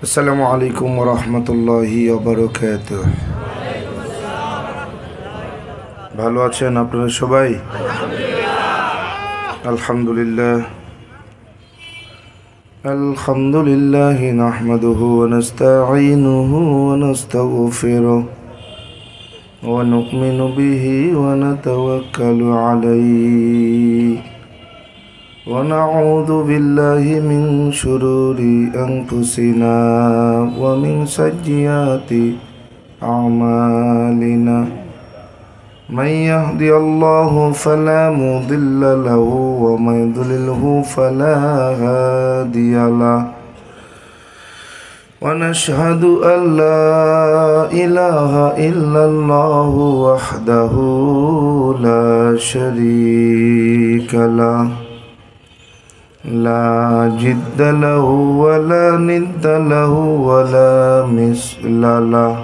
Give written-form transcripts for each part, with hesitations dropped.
আসসালামু আলাইকুম ওয়া রাহমাতুল্লাহি ওয়া বারাকাতুহু। ভালো আছেন আপনারা সবাই? আলহামদুলিল্লাহ। আলহামদুলিল্লাহ নাহমাদুহু ওয়া নাস্তাঈনুহু ওয়া নাস্তাগফিরুহু ওয়া নু'মিনু বিহি ওয়া নাতাওয়াক্কালু আলাইহি ওয়া নাউযু বিল্লাহি মিন শুরুরি আনফুসিনা ওয়া মিন সাইয়্যাতি আ'মালিনা। من يهدي الله فلا مضل له ومن يضلله فلا هادي له ونشهد أن لا إله إلا الله وحده لا شريك له لا جد له ولا ند له ولا مثل له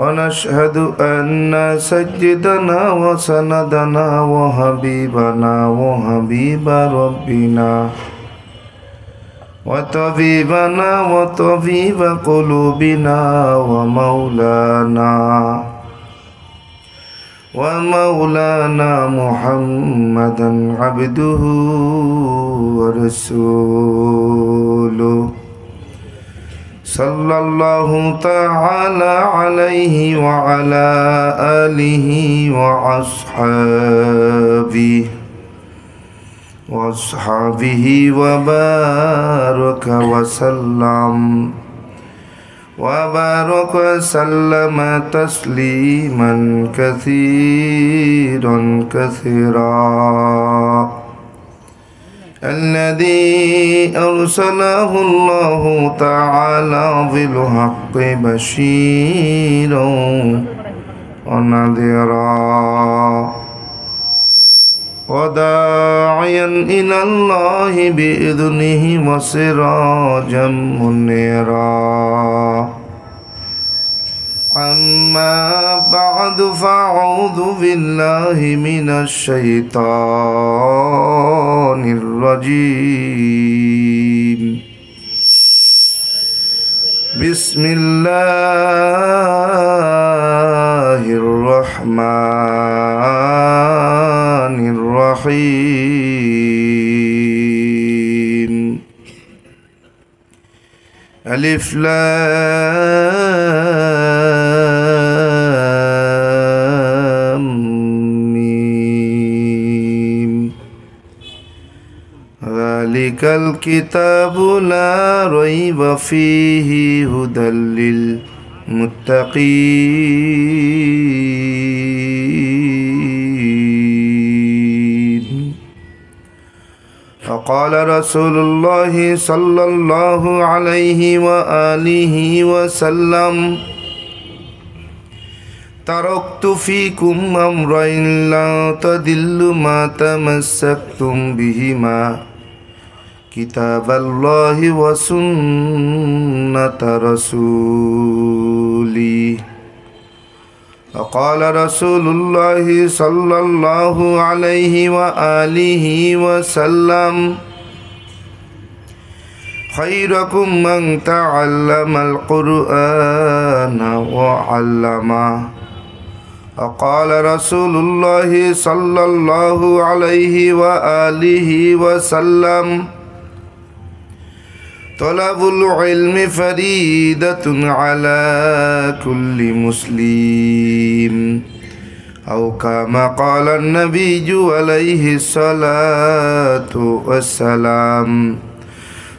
ونشهد أن سيدنا وسندنا وحبيبنا وحبيب ربنا وطبيبنا وطبيب قلوبنا ومولانا محمدا عبده ورسوله صلى الله تعالى عليه وعلى آله وأصحابه وبارك وسلم تسليما كثيرا الذي أرسله الله تعالى بالحق بشيرا ونذيرا وداعيا إلى الله بإذنه وسراجا منيرا. أما بعد فأعوذ بالله من الشيطان الرجيم. بسم الله الرحمن الرحيم. ألف لام ميم. ذلك الكتاب لا ريب فيه هدى للمتقين. فقال رسول الله صلى الله عليه وآله وسلم: تركت فيكم أمرين لا تضلوا ما تمسكتم بهما كتاب الله وسنة رسولي. وقال رسول الله صلى الله عليه وآله وسلم: خيركم من تعلم القرآن وعلمه. وقال رسول الله صلى الله عليه وآله وسلم: طلب العلم فريدة على كل مسلم، أو كما قال النبي عليه الصلاة والسلام.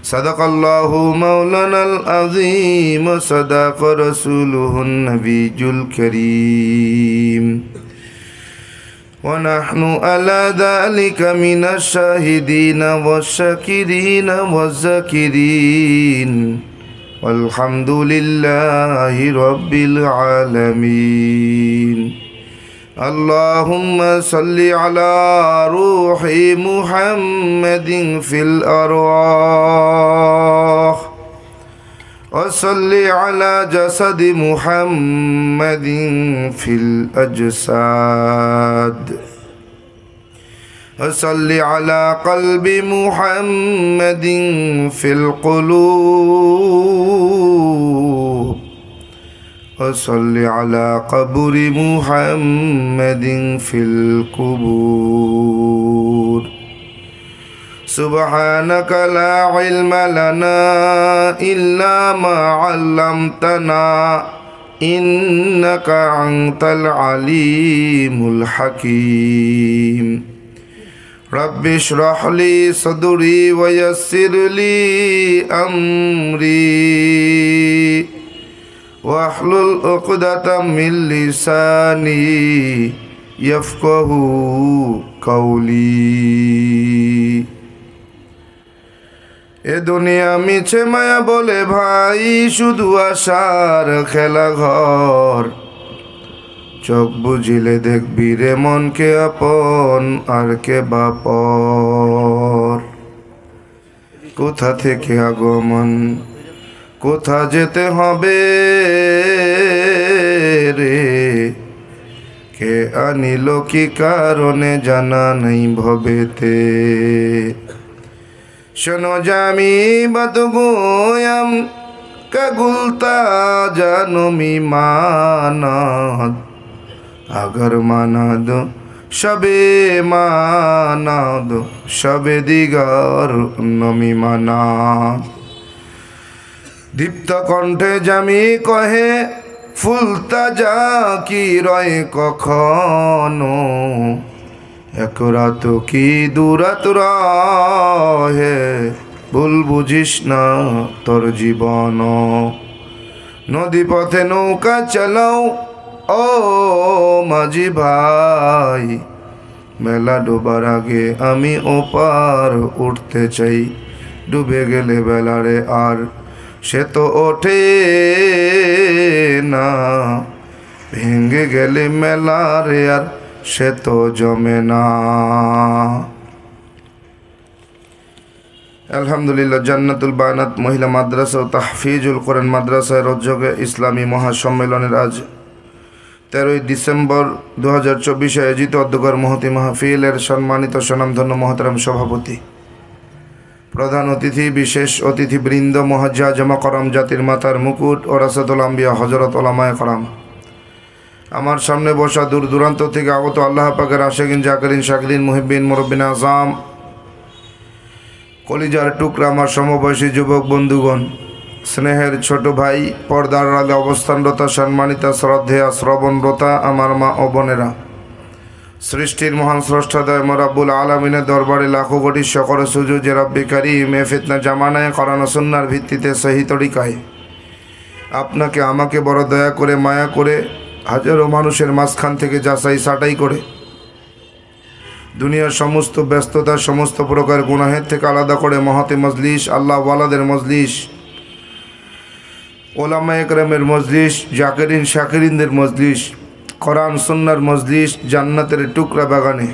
صدق الله مولانا العظيم وصدق رسوله النبي الكريم، ونحن على ذلك من الشاهدين والشاكرين والذاكرين، والحمد لله رب العالمين. اللهم صل على روح محمد في الأرواح، وصل على جسد محمد في الأجساد، وصل على قلب محمد في القلوب وصل على قبر محمد في القبور سبحانك لا علم لنا إلا ما علمتنا إنك أنت العليم الحكيم رب اشرح لي صدري ويسر لي أمري واحلل عقدة من لساني يفقه قولي এ দুনিয়া মিছে মায়া বলে ভাই শুধু আশার খেলা ঘর চোখ বুঝিলে দেখবি রে মনকে আপন আর কে বাপর কোথা থেকে আগমন কোথা যেতে হবে রে কে আনিল কি কারণে জানা নেই ভবেতে শোনো জামি বাত গোয়াম কাগুলতা জানমি মানাদ अगर माना दो शबे दिगार नमी माना दीप्त कण्ठे जामी कहे ফুলতা যা কি রয় কখনো এক রাত কি দুরাত রহে ভুল বুঝিস না তোর জীবন নদী পথে নৌকা চালাও ও মাঝি ভাই মেলা ডোবার আগে আমি ওপার উঠতে চাই ডুবে গেলে বেলারে আর সে তো ওঠে না ভেঙে গেলে মেলারে আর সে তো জমে না। আলহামদুলিল্লাহ জান্নাতুল বানাত মহিলা মাদ্রাসা ও তাহফিজুল কোরআন মাদ্রাসার উদ্যোগে ইসলামী মহাসম্মেলনের আজ 13 ডিসেম্বর 2024 আয়োজিত অধ্যক্ষর মহতি মাহফিলের সম্মানিত স্বনামধন্য মহতারাম সভাপতি, প্রধান অতিথি, বিশেষ অতিথিবৃন্দ, মুহাজ্জামা করম, জাতির মাতার মুকুট ও রাসাতুল আম্বিয়া হযরত ওলামায়ে করম, আমার সামনে বসা দূর দূরান্ত থেকে আগত আল্লাহ পাকের আশিকিন, জাকিরিন, শাকিরিন, মুহিব্বিন, মুরব্বিন আযম, কলিজার টুকরা আমার সমবয়সী যুবক বন্ধুগণ, স্নেহের ছোট ভাই, পর্দার আড়ালে অবস্থানরত সম্মানিতা শ্রদ্ধেয়া শ্রবণরতা আমার মা ও বোনেরা, সৃষ্টির মহান স্রষ্টাদয় রব্বুল আলামিনের দরবারে লাখো কোটি শকর সুজুদ যে রব্বে কারীম এ ফিতনা জামানায় কোরআন ও সুন্নাহর ভিত্তিতে সহি তরিকায় আপনাকে আমাকে বড় দয়া করে মায়া করে হাজারো মানুষের মাঝখান থেকে যাচাই ছাঁটাই করে দুনিয়ার সমস্ত ব্যস্ততা, সমস্ত প্রকার গুনাহের থেকে আলাদা করে মহতে মজলিস, আল্লাহ ওয়ালাদের মজলিস, ওলামায়ে কেরামের মজলিস, জাকিরিন শাকিরিনদের মজলিস, কোরআন সুন্নাহর মজলিস, জান্নাতের টুকরা বাগানে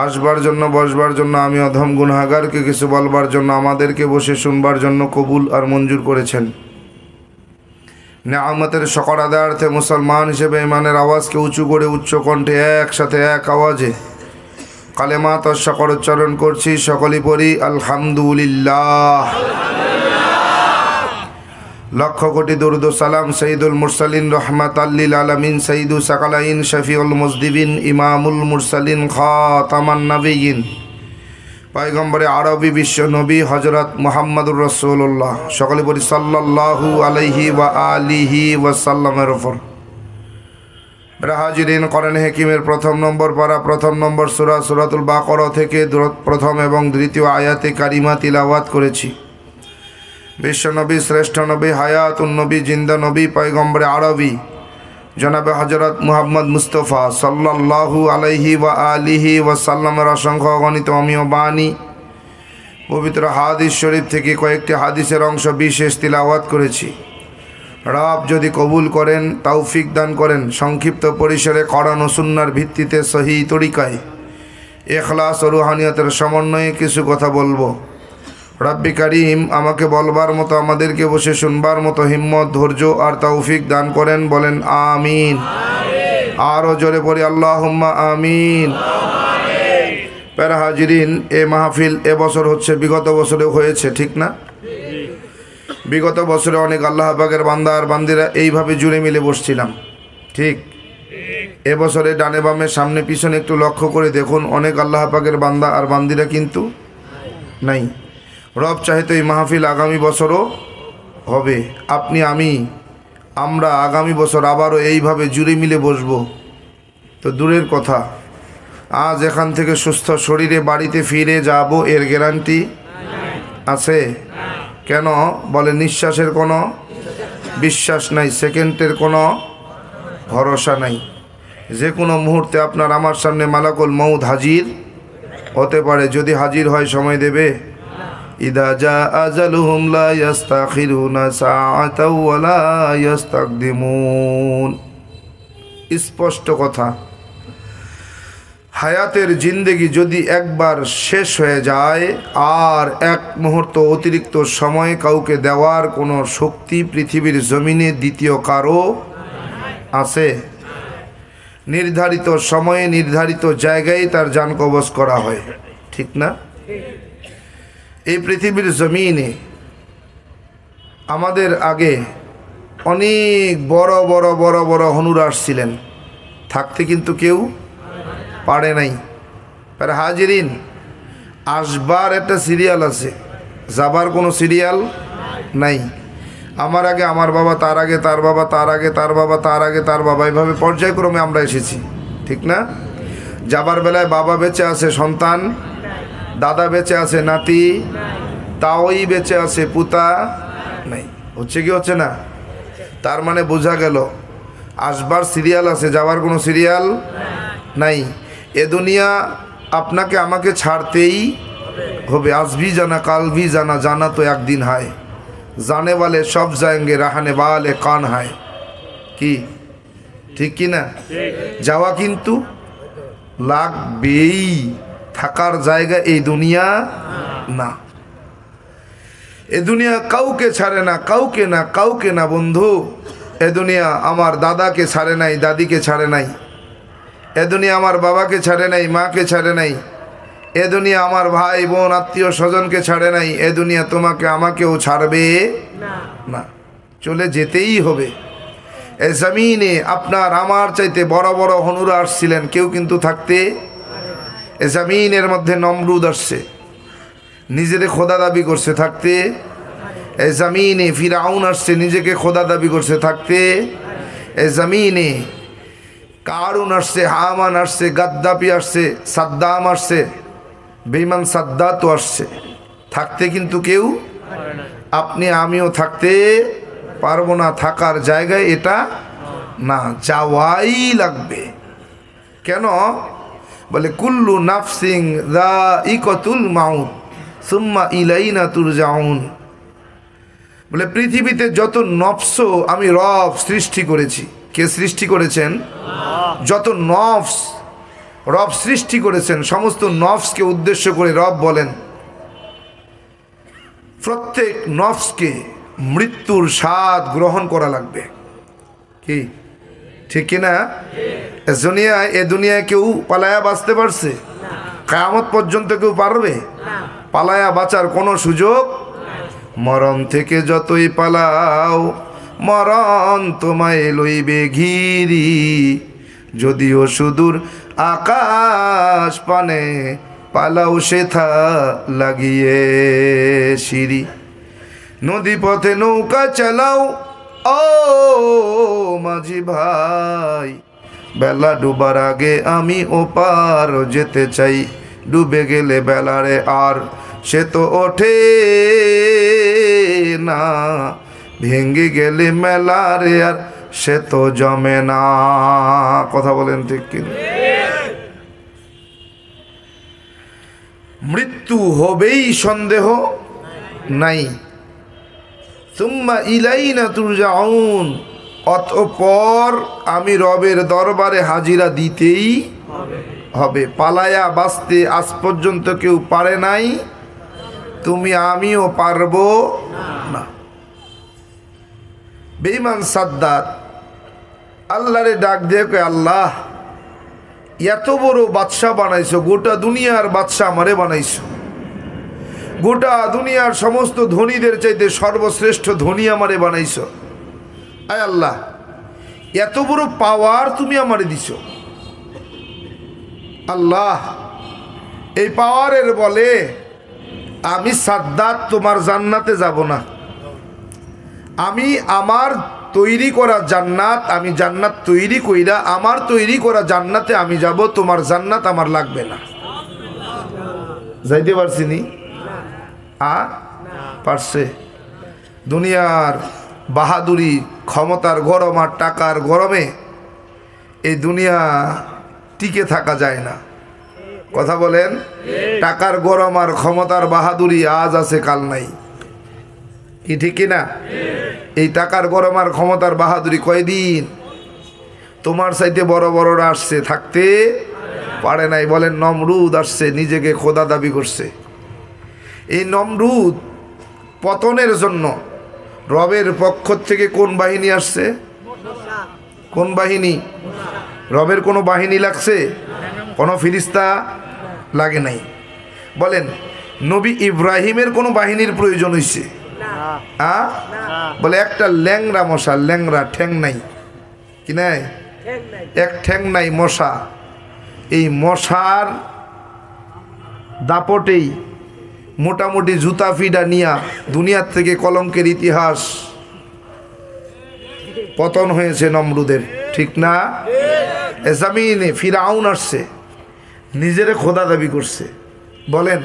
আসবার জন্য, বসবার জন্য, আমি অধম গুনাহগারকে কিছু বলবার জন্য, আমাদেরকে বসে শুনবার জন্য কবুল আর মঞ্জুর করেছেন। নেয়ামতের শকর আদায়ার্থে মুসলমান হিসেবে ইমানের আওয়াজকে উঁচু করে উচ্চ কণ্ঠে একসাথে এক আওয়াজে কালেমাত ও শকর উচ্চারণ করছি। সকলেই পড়ি আলহামদুলিল্লাহ। লক্ষ কোটি দরুদ ও সালাম সঈদুল মুরসালিন রহমাতাল লিল আলামিন সঈদুস সাকালাইন শফিউল মুজদিবিন ইমামুল মুরসালিন খাতামান নবিয়িন পয়গম্বরে আরবি বিশ্ব নবী হযরত মুহাম্মদুর রাসূলুল্লাহ সকলে পড়ি সাল্লাল্লাহু আলাইহি ওয়া আলিহি ওয়া সাল্লামের উপর। হাজিরিন, কোরআন হাকিমের প্রথম নম্বর পারা, প্রথম নম্বর সূরা সূরাতুল বাকারা থেকে প্রথম এবং দ্বিতীয় আয়াতে কারিমা তিলাওয়াত করেছি। বিশ্বনবী, শ্রেষ্ঠ নবী, হায়াতুন নবী, জিন্দা নবী, পয়গম্বরে আরবি জনাবে হযরত মুহাম্মদ মুস্তাফা সাল্লাল্লাহু আলাইহি ওয়া আলিহি ওয়া সাল্লামের অসংখ্য অগণিত অমীয় বাণী পবিত্র হাদিস শরীফ থেকে কয়েকটি হাদিসের অংশ বিশেষ তিলাওয়াত করেছি। রব যদি কবুল করেন, তৌফিক দান করেন, সংক্ষিপ্ত পরিসরে কোরআন ও সুন্নাহর ভিত্তিতে সহি তরিকায় ইখলাস ও রুহানিয়তের সমন্বয়ে কিছু কথা বলবো। রব্বি কারীম আমাকে বলবার মতো, আমাদেরকে বসে শুনবার মতো হিম্মত, ধৈর্য আর তৌফিক দান করেন। বলেন আমিন। আরও জোরে পড়ি আল্লাহুম্মা আমিন। প্যারা হাজিরিন, এ মাহফিল এবছর হচ্ছে, বিগত বছরে হয়েছে, ঠিক না? বিগত বছরে অনেক আল্লাহ পাকের বান্দা আর বান্দিরা এইভাবে জুড়ে মিলে বসছিলাম, ঠিক? এবছরে ডানে বামে সামনে পিছনে একটু লক্ষ্য করে দেখুন, অনেক আল্লাহ পাকের বান্দা আর বান্দিরা কিন্তু নাই। রব চাহে তো এই মাহফিল আগামী বছরও হবে। আপনি আমরা আগামী বছর আবারও এইভাবে জুড়ে মিলে বসবো তো দূরের কথা, আজ এখান থেকে সুস্থ শরীরে বাড়িতে ফিরে যাব এর গ্যারান্টি আছে? কেন বলে? নিঃশ্বাসের কোনো বিশ্বাস নাই, সেকেন্ডের কোনো ভরসা নাই। যে কোনো মুহূর্তে আপনার আমার সামনে মালাকুল মউত হাজির হতে পারে। যদি হাজির হয় সময় দেবে? ইদা জা আজালুহুম লা ইস্তাখিরুনা সাআতাও ওয়া লা ইস্তাকদিমুন। স্পষ্ট কথা, হায়াতের জিন্দেগি যদি একবার শেষ হয়ে যায় আর এক মুহূর্ত অতিরিক্ত সময় কাউকে দেওয়ার কোনো শক্তি পৃথিবীর জমিনে দ্বিতীয় কারো আছে? নির্ধারিত সময়ে নির্ধারিত জায়গায় তার জান কবজ করা হয়, ঠিক না? এই পৃথিবীর জমিনে আমাদের আগে অনেক বড় বড় বড় বড় হনুরা আসছিলেন, থাকতে কিন্তু কেউ পারে নাই। আর হাজিরিন, আসবার একটা সিরিয়াল আছে, যাবার কোনো সিরিয়াল নাই। আমার আগে আমার বাবা, তার আগে তার বাবা, তার আগে তার বাবা, তার আগে তার বাবা, এইভাবে পর্যায়ক্রমে আমরা এসেছি, ঠিক না? যাবার বেলায় বাবা বেঁচে আছে, সন্তান, দাদা বেঁচে আছে, নাতি, তাওই বেঁচে আছে, পুতা নাই। হচ্ছে কি হচ্ছে না? তার মানে বোঝা গেল আসবার সিরিয়াল আছে, যাবার কোনো সিরিয়াল নাই। এ দুনিয়া আপনাকে আমাকে ছাড়তেই হবে। আজ ভি জানা কাল ভি জানা, জানা তো একদিন হয়। জানে वाले সব যাएंगे, রাহানে वाले কান হয়। কি ঠিক কি না? যাওয়া কিন্তু লাগবেই, থাকার জায়গা এই দুনিয়া না। এ দুনিয়া কাউকে ছাড়ে না, কাউকে না, কাউকে না বন্ধু। এ দুনিয়া আমার দাদাকে ছাড়ে নাই, দাদিকে ছাড়ে নাই। এ দুনিয়া আমার বাবাকে ছাড়ে নাই, মাকে ছাড়ে নাই। এ দুনিয়া আমার ভাই বোন আত্মীয় স্বজনকে ছাড়ে নাই। এ দুনিয়া তোমাকে আমাকেও ছাড়বে না, চলে যেতেই হবে। এ জমিনে আপনার আমার চাইতে বড় বড় হনুরা আসছিলেন, কেউ কিন্তু থাকতে। এ জমিনের মধ্যে নমরুদ আসছে, নিজেরে খোদা দাবি করছে, থাকতে। এ জমিনে ফিরাউন আসছে, নিজেকে খোদা দাবি করছে, থাকতে। এ জমিনে কারুন আসছে, হামান আসছে, গাদ্দাফি আসছে, সাদ্দাম আসছে, বেঈমান সাদ্দাতও আসছে, থাকতে কিন্তু কেউ। আপনি আমিও থাকতে পারবো না, থাকার জায়গায় এটা না, যাওয়াই লাগবে। কেন বলে? কুল্লু নাফসিং যায়িকাতুল মাউত সুম্মা ইলাইনা তুরজাউন। বলে পৃথিবীতে যত নফস আমি রব সৃষ্টি করেছি। কে সৃষ্টি করেছেন? যত নফস রব সৃষ্টি করেছেন, সমস্ত নফসকে উদ্দেশ্য করে রব বলেন, প্রত্যেক নফসকে মৃত্যুর স্বাদ গ্রহণ করা লাগবে। কি ঠিক কিনা? এ দুনিয়ায় কেউ পালায়া বাঁচতে পারছে? কিয়ামত পর্যন্ত কেউ পারবে? পালায়া বাঁচার কোনো সুযোগ? মরণ থেকে যতই পালাও মরণ তোমায় লইবে ঘিরি, যদিও সুদূর আকাশ পানে পালাও সেথা লাগিয়ে সিঁড়ি। নদী পথে নৌকা চালাও ও মাঝি ভাই, বেলা ডুবার আগে আমি ওপার যেতে চাই। ডুবে গেলে বেলারে আর সে তো ওঠে না, ভেঙে গেলে মেলারে আর সে তো জমে না। কথা বলেন ঠিক কিনা? মৃত্যু হবেই, সন্দেহ নাই। সুম্মা ইলাইনা তুরজাউন, অতঃপর আমি রবের দরবারে হাজিরা দিতেই হবে। পালায়া বাঁচতে আজ পর্যন্ত কেউ পারে নাই, তুমি আমিও পারবো না। বেঈমান সাদ্দাত আল্লাহরে ডাক দিয়ে কয়, আল্লাহ এত বড় বাদশাহ বানাইছো, গোটা দুনিয়ার বাদশাহ আমারে বানাইছো, গোটা দুনিয়ার সমস্ত ধনীদের চাইতে সর্বশ্রেষ্ঠ ধনী আমারে বানাইছো। আয় আল্লাহ, এত বড় পাওয়ার তুমি আমারে দিছো। আল্লাহ, এই পাওয়ারের বলে আমি সাদ্দাত তোমার জান্নাতে যাব না। আমি আমার তৈরি করা জান্নাত, আমি জান্নাত তৈরি কইরা আমার তৈরি করা জান্নাতে আমি যাব, তোমার জান্নাত আমার লাগবে না। যাইতে পারছি নি? পারছে? দুনিয়ার বাহাদুরি, ক্ষমতার গরম আর টাকার গরমে এই দুনিয়া টিকে থাকা যায় না। কথা বলেন? টাকার গরম আর ক্ষমতার বাহাদুরি আজ আছে কাল নাই, কি ঠিক কিনা? এই টাকার গরম আর ক্ষমতার বাহাদুরি কয়দিন? তোমার চাইতে বড় বড়রা আসছে, থাকতে পারে নাই। বলেন নমরুদ আসছে, নিজেকে খোদা দাবি করছে। এই নমরুদ পতনের জন্য রবের পক্ষ থেকে কোন বাহিনী আসছে? কোন বাহিনী? রবের কোনো বাহিনী লাগছে? কোনো ফিরিস্তা লাগে নাই। বলেন নবী ইব্রাহিমের কোনো বাহিনীর প্রয়োজন হয়েছে? বলে একটা ল্যাংরা মশা, ল্যাংরা ঠ্যাং নাই, কি নাই? এক ঠ্যাং নাই মশা। এই মশার দাপটেই মোটামুটি জুতা ফিডা নিয়া দুনিয়ার থেকে কলঙ্কের ইতিহাস পতন হয়েছে নমরুদের, ঠিক না? জামিনে ফিরাউন আসছে, নিজেরে খোদা দাবি করছে। বলেন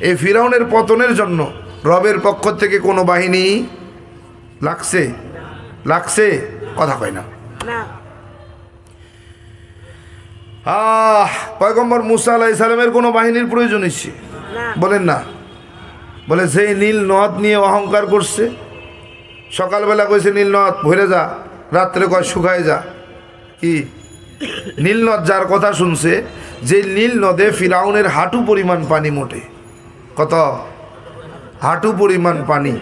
এই ফিরাউনের পতনের জন্য রবের পক্ষ থেকে কোনো বাহিনী লাগছে? লাগছে? কথা কয় না। পয়গম্বর মুসা আলাইহিস সালামের কোনো বাহিনীর প্রয়োজন হয়েছে? বলেন না। বলে সেই নীল নদ নিয়ে অহংকার করছে, সকালবেলা কইছে নীল নদ ভরে যা, রাত্রে কয় শুকায় যা। কি নীল নদ যার কথা শুনছে, যে নীল নদে ফিরাউনের হাঁটু পরিমাণ পানি মোটে। কত? হাঁটু পরিমাণ পানি।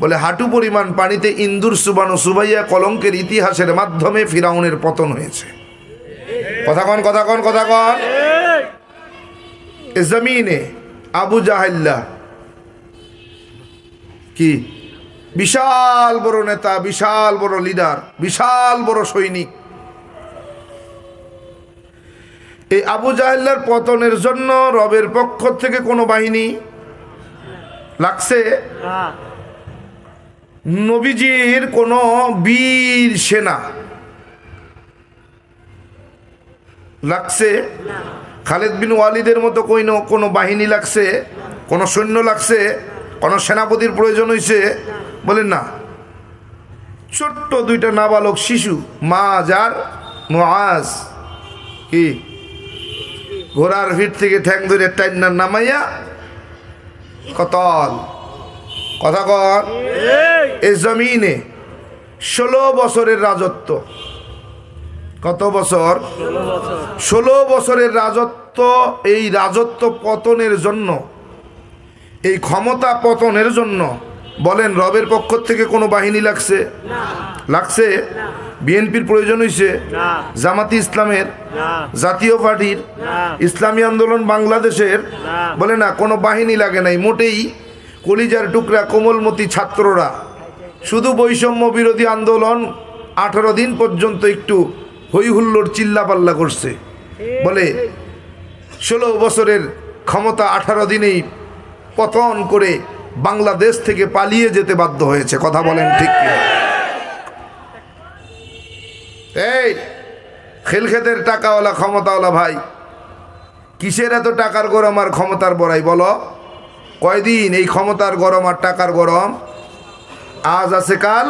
বলে হাঁটু পরিমাণ পানিতে ইন্দুর সুবানো সুবাইয়া কলঙ্কের ইতিহাসের মাধ্যমে ফিরাউনের পতন হয়েছে। কথা কন, কথা কন, কথা কন। এ জমিনে আবু জাহেল্লা কি বিশাল বড় নেতা, বিশাল বড় লিডার, বিশাল বড় সৈনিক। এই আবু জাহেল্লার পতনের জন্য রবের পক্ষ থেকে কোনো বাহিনী লাগছে? নবীজির কোনো বীর সেনা লাগছে? খালিদ বিন ওয়ালিদের মতো কোনো বাহিনী লাগছে? কোনো সৈন্য লাগছে? কোনো সেনাপতির প্রয়োজন হয়েছে? বলেন না। ছোট্ট দুইটা নাবালক শিশু, মাজ আর মুআজ, কি ঘোড়ার ভিড় থেকে ঠ্যাং ধরে টাইনা নামাইয়া কতল। কথা কর। এই জমিনে 16 বছরের রাজত্ব। কত বছর? 16 বছরের রাজত্ব। এই রাজত্ব পতনের জন্য, এই ক্ষমতা পতনের জন্য বলেন রবের পক্ষ থেকে কোনো বাহিনী লাগছে? লাগছে? বিএনপির প্রয়োজন হয়েছে? জামাতি ইসলামের, জাতীয় পার্টির, ইসলামী আন্দোলন বাংলাদেশের? বলে না, কোনো বাহিনী লাগে নাই মোটেই। কলিজার টুকরা কোমলমতি ছাত্ররা শুধু বৈষম্য বিরোধী আন্দোলন 18 দিন পর্যন্ত একটু হই হুল্লোড় চিল্লাপাল্লা করছে। বলে 16 বছরের ক্ষমতা 18 দিনেই পতন করে বাংলাদেশ থেকে পালিয়ে যেতে বাধ্য হয়েছে। কথা বলেন ঠিক কি? এই খেলখেতের টাকাওয়ালা ক্ষমতাওয়ালা ভাই, কিসের এত টাকার গরম আর ক্ষমতার বড়াই? বলো কয়দিন এই ক্ষমতার গরম আর টাকার গরম? আজ আছে কাল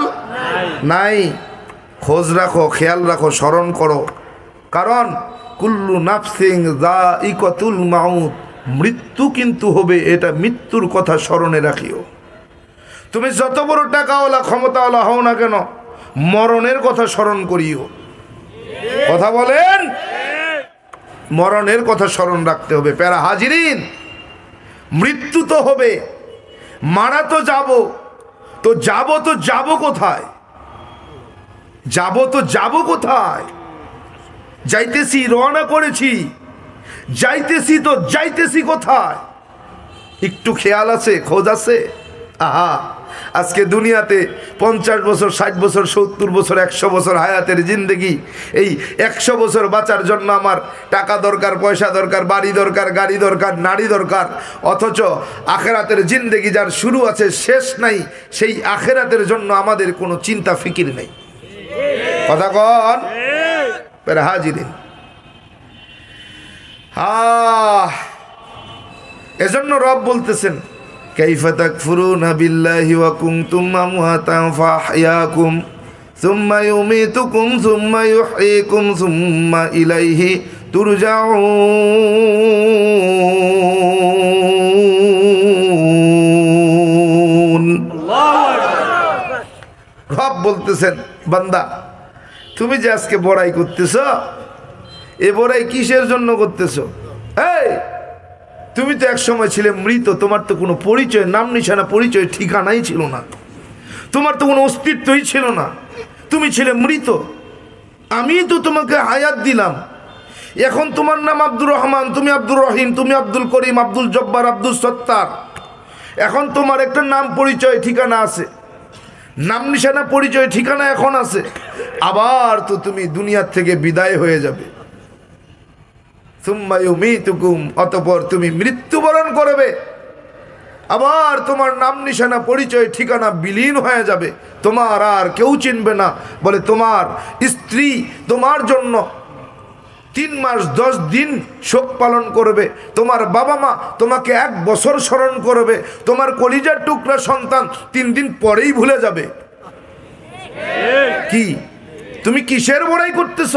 নাই। খোঁজ রাখো, খেয়াল রাখো, স্মরণ করো। কারণ কুল্লু নাফসিং যায়িকাতুল মাউত, মৃত্যু কিন্তু হবে, এটা মৃত্যুর কথা স্মরণে রাখিও। তুমি যত বড় টাকাওয়ালা ক্ষমতাওয়ালা হও না কেন, মরণের কথা স্মরণ করিও। কথা বলেন, মরণের কথা স্মরণ রাখতে হবে। প্যারা হাজিরিন, মৃত্যু তো হবে, মারা তো যাব, তো যাব কোথায়? যাব তো যাব কোথায়? যাইতেছি, রওনা করেছি, যাইতেছি তো যাইতেছি কোথায়? একটু খেয়াল আছে, খোঁজ আছে? আহা, আজকে দুনিয়াতে 50 বছর, 60 বছর, 70 বছর, 100 বছর হায়াতের জিন্দেগি। এই 100 বছর বাঁচার জন্য আমার টাকা দরকার, পয়সা দরকার, বাড়ি দরকার, গাড়ি দরকার, নারী দরকার। অথচ আখেরাতের জিন্দেগি যার শুরু আছে শেষ নাই, সেই আখেরাতের জন্য আমাদের কোনো চিন্তা ফিকির নেই। কথা কন পেরা হাজিরিন। এজন্য রব বলতেছেন, কাইফা তাকফুরুনা বিল্লাহি ওয়া কুনতুম আমওয়াতান ফাহইয়াকুম সুম্মা ইউমীতুকুম সুম্মা ইউহয়িকুম সুম্মা ইলাইহি তুরজাউন। রব বলতেছেন, বান্দা তুমি যে আজকে বড়াই করতেছ, এ বড়াই কিসের জন্য করতেছ? এই তুমি তো এক সময় ছিলে মৃত, তোমার তো কোনো পরিচয়, নাম নিশানা, পরিচয় ঠিকানাই ছিল না, তোমার তো কোনো অস্তিত্বই ছিল না, তুমি ছিলে মৃত। আমি তো তোমাকে হায়াত দিলাম, এখন তোমার নাম আব্দুর রহমান, তুমি আব্দুর রহিম, তুমি আব্দুল করিম, আব্দুল জব্বার, আব্দুল সত্তার। এখন তোমার একটা নাম, পরিচয়, ঠিকানা আছে, নাম নিশানা, পরিচয়, ঠিকানা এখন আছে। আবার তো তুমি দুনিয়ার থেকে বিদায় হয়ে যাবে। সুম্মা ইউমীতুকুম, অতঃপর তুমি মৃত্যুবরণ করবে। আবার তোমার নাম নিশানা, পরিচয়, ঠিকানা বিলীন হয়ে যাবে, তোমার আর কেউ চিনবে না। বলে তোমার স্ত্রী তোমার জন্য 3 মাস 10 দিন শোক পালন করবে, তোমার বাবা মা তোমাকে 1 বছর স্মরণ করবে, তোমার কলিজার টুকরা সন্তান 3 দিন পরেই ভুলে যাবে। কি তুমি কিসের বড়াই করতেছ?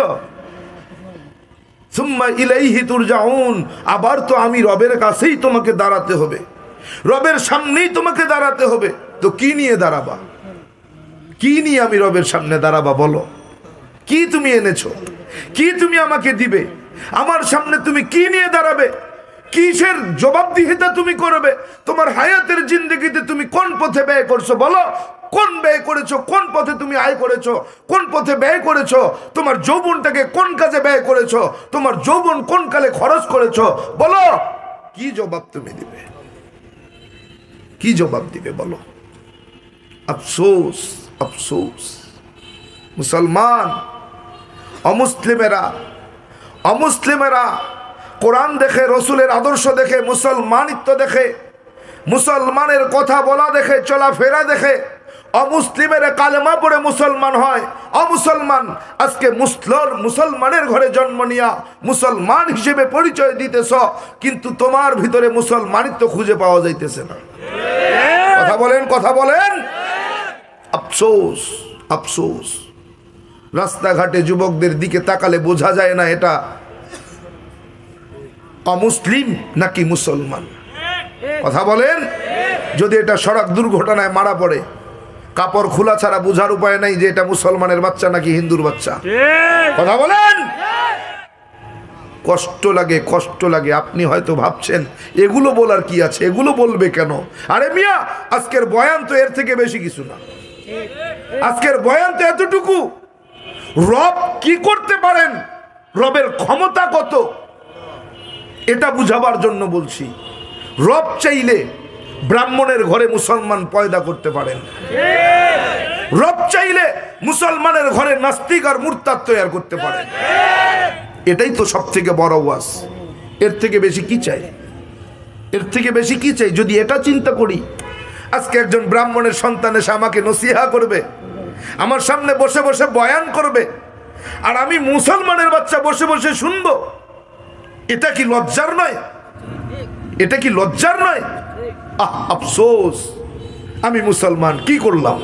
সুম্মা ইলাইহি তুরজাউন, আবার তো আমি রবের কাছেই তোমাকে দাঁড়াতে হবে, রবের সামনেই তোমাকে দাঁড়াতে হবে। তো কি নিয়ে দাঁড়াবা? কি নিয়ে আমি রবের সামনে দাঁড়াবা? বলো, কি তুমি এনেছো? কি তুমি আমাকে দিবে? আমার সামনে তুমি কি নিয়ে দাঁড়াবে? কিসের জবাবদিহিতা তুমি করবে? তোমার হায়াতের জিন্দেগিতে তুমি কোন পথে ব্যয় করছো? বলো, কোন ব্যয় করেছো? কোন পথে তুমি আয় করেছো? কোন পথে ব্যয় করেছো? তোমার যৌবনটাকে কোন কাজে ব্যয় করেছো? তোমার যৌবন কোন কালে খরচ করেছো? বলো, কি জবাব তুমি দিবে? কি জবাব দিবে বলো? আফসোস, আফসোস। মুসলমান, অমুসলিমেরা কোরআন দেখে, রসুলের আদর্শ দেখে, মুসলমানিত্ব দেখে, মুসলমানের কথা বলা দেখে, চলাফেরা দেখে, অমুসলিমের কালেমা পড়ে মুসলমান হয়। অমুসলমান আজকে মুসলমানের ঘরে জন্ম নিয়া মুসলমান হিসেবে পরিচয় দিতেছ, কিন্তু তোমার ভিতরে মুসলমানিত্ব খুঁজে পাওয়া যাইতেছে না। কথা বলেন, কথা বলেন। আফসোস, আফসোস। রাস্তাঘাটে যুবকদের দিকে তাকালে বোঝা যায় না এটা অমুসলিম নাকি মুসলমান। কথা বলেন। যদি এটা সড়ক দুর্ঘটনায় মারা পড়ে, কাপড় খোলা ছাড়া বোঝার উপায় নাই যে এটা মুসলমানের বাচ্চা নাকি হিন্দুর বাচ্চা। কথা বলেন। কষ্ট লাগে, কষ্ট লাগে। আপনি হয়তো ভাবছেন এগুলো বলার কি আছে, এগুলো বলবে কেন? আরে মিয়া, আজকের বয়ান তো এর থেকে বেশি কিছু না। আজকের বয়ান তো এতটুকু, রব কি করতে পারেন, রবের ক্ষমতা কত, এটা বুঝাবার জন্য বলছি। রব চাইলে ব্রাহ্মণের ঘরে মুসলমান পয়দা করতে পারেন, রব চাইলে মুসলমানের ঘরে নাস্তিক আর মুরতাদ তৈরি করতে পারেন। এটাই তো সব থেকে বড় ওয়াজ। এর থেকে বেশি কি চাই? এর থেকে বেশি কি চাই? যদি এটা চিন্তা করি, আজকে একজন ব্রাহ্মণের সন্তান এসে আমাকে নসিহা করবে, আমার সামনে বসে বসে বয়ান করবে, আর আমি মুসলমানের বাচ্চা বসে বসে শুনবো, এটা কি লজ্জার নয়? এটা কি লজ্জার নয়? আফসোস, আমি মুসলমান, কি করলাম?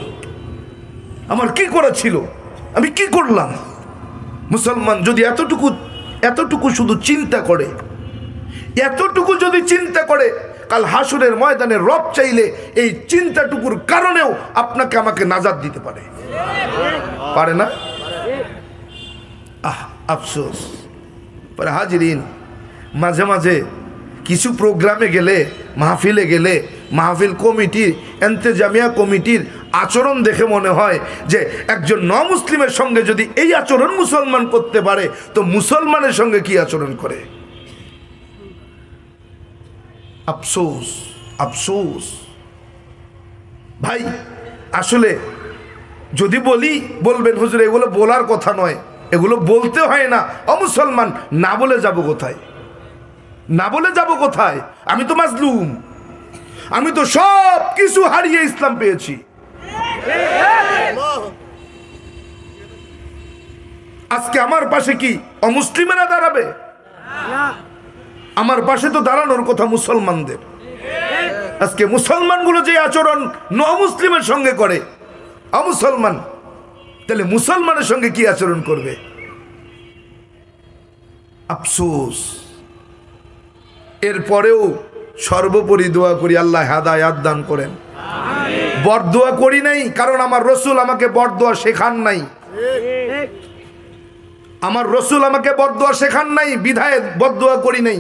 আমার কি করা ছিল? আমি কি করলাম? মুসলমান যদি এতটুকু শুধু চিন্তা করে, এতটুকু যদি চিন্তা করে, কাল হাসুরের ময়দানে রব চাইলে এই চিন্তাটুকুর কারণেও আপনাকে আমাকে নাজাত দিতে পারে। পারে না? আফসোস। পরে হাজিরিন, মাঝে মাঝে কিছু প্রোগ্রামে গেলে, মাহফিলে গেলে, মাহফিল কমিটির, এন্তেজামিয়া কমিটির আচরণ দেখে মনে হয় যে একজন ন মুসলিমের সঙ্গে যদি এই আচরণ মুসলমান করতে পারে তো মুসলমানের সঙ্গে কি আচরণ করে। আফসোস, আফসোস ভাই। আসলে যদি বলি বলবেন হুজুর এগুলো বলার কথা নয়, এগুলো বলতে হয় না। অমুসলমান না বলে যাব কোথায়, না বলে যাব কোথায়? আমি তো মাজলুম, আমি তো সব কিছু হারিয়ে ইসলাম পেয়েছি। আজকে আমার পাশে কি অমুসলিমেরা দাঁড়াবে? আমার পাশে তো দাঁড়ানোর কথা মুসলমানদের। আজকে মুসলমানগুলো যে আচরণ ন মুসলিমের সঙ্গে করে অমুসলমান, তাহলে মুসলমানের সঙ্গে কি আচরণ করবে? আফসোস। এরপরেও সর্বোপরি দোয়া করি আল্লাহ হেদায়েত দান করেন। বরদোয়া করি নাই, কারণ আমার রসুল আমাকে বরদোয়া শেখান নাই। আমার রসুল আমাকে বরদোয়া শেখান নাই, বিধায় বরদোয়া করি নাই।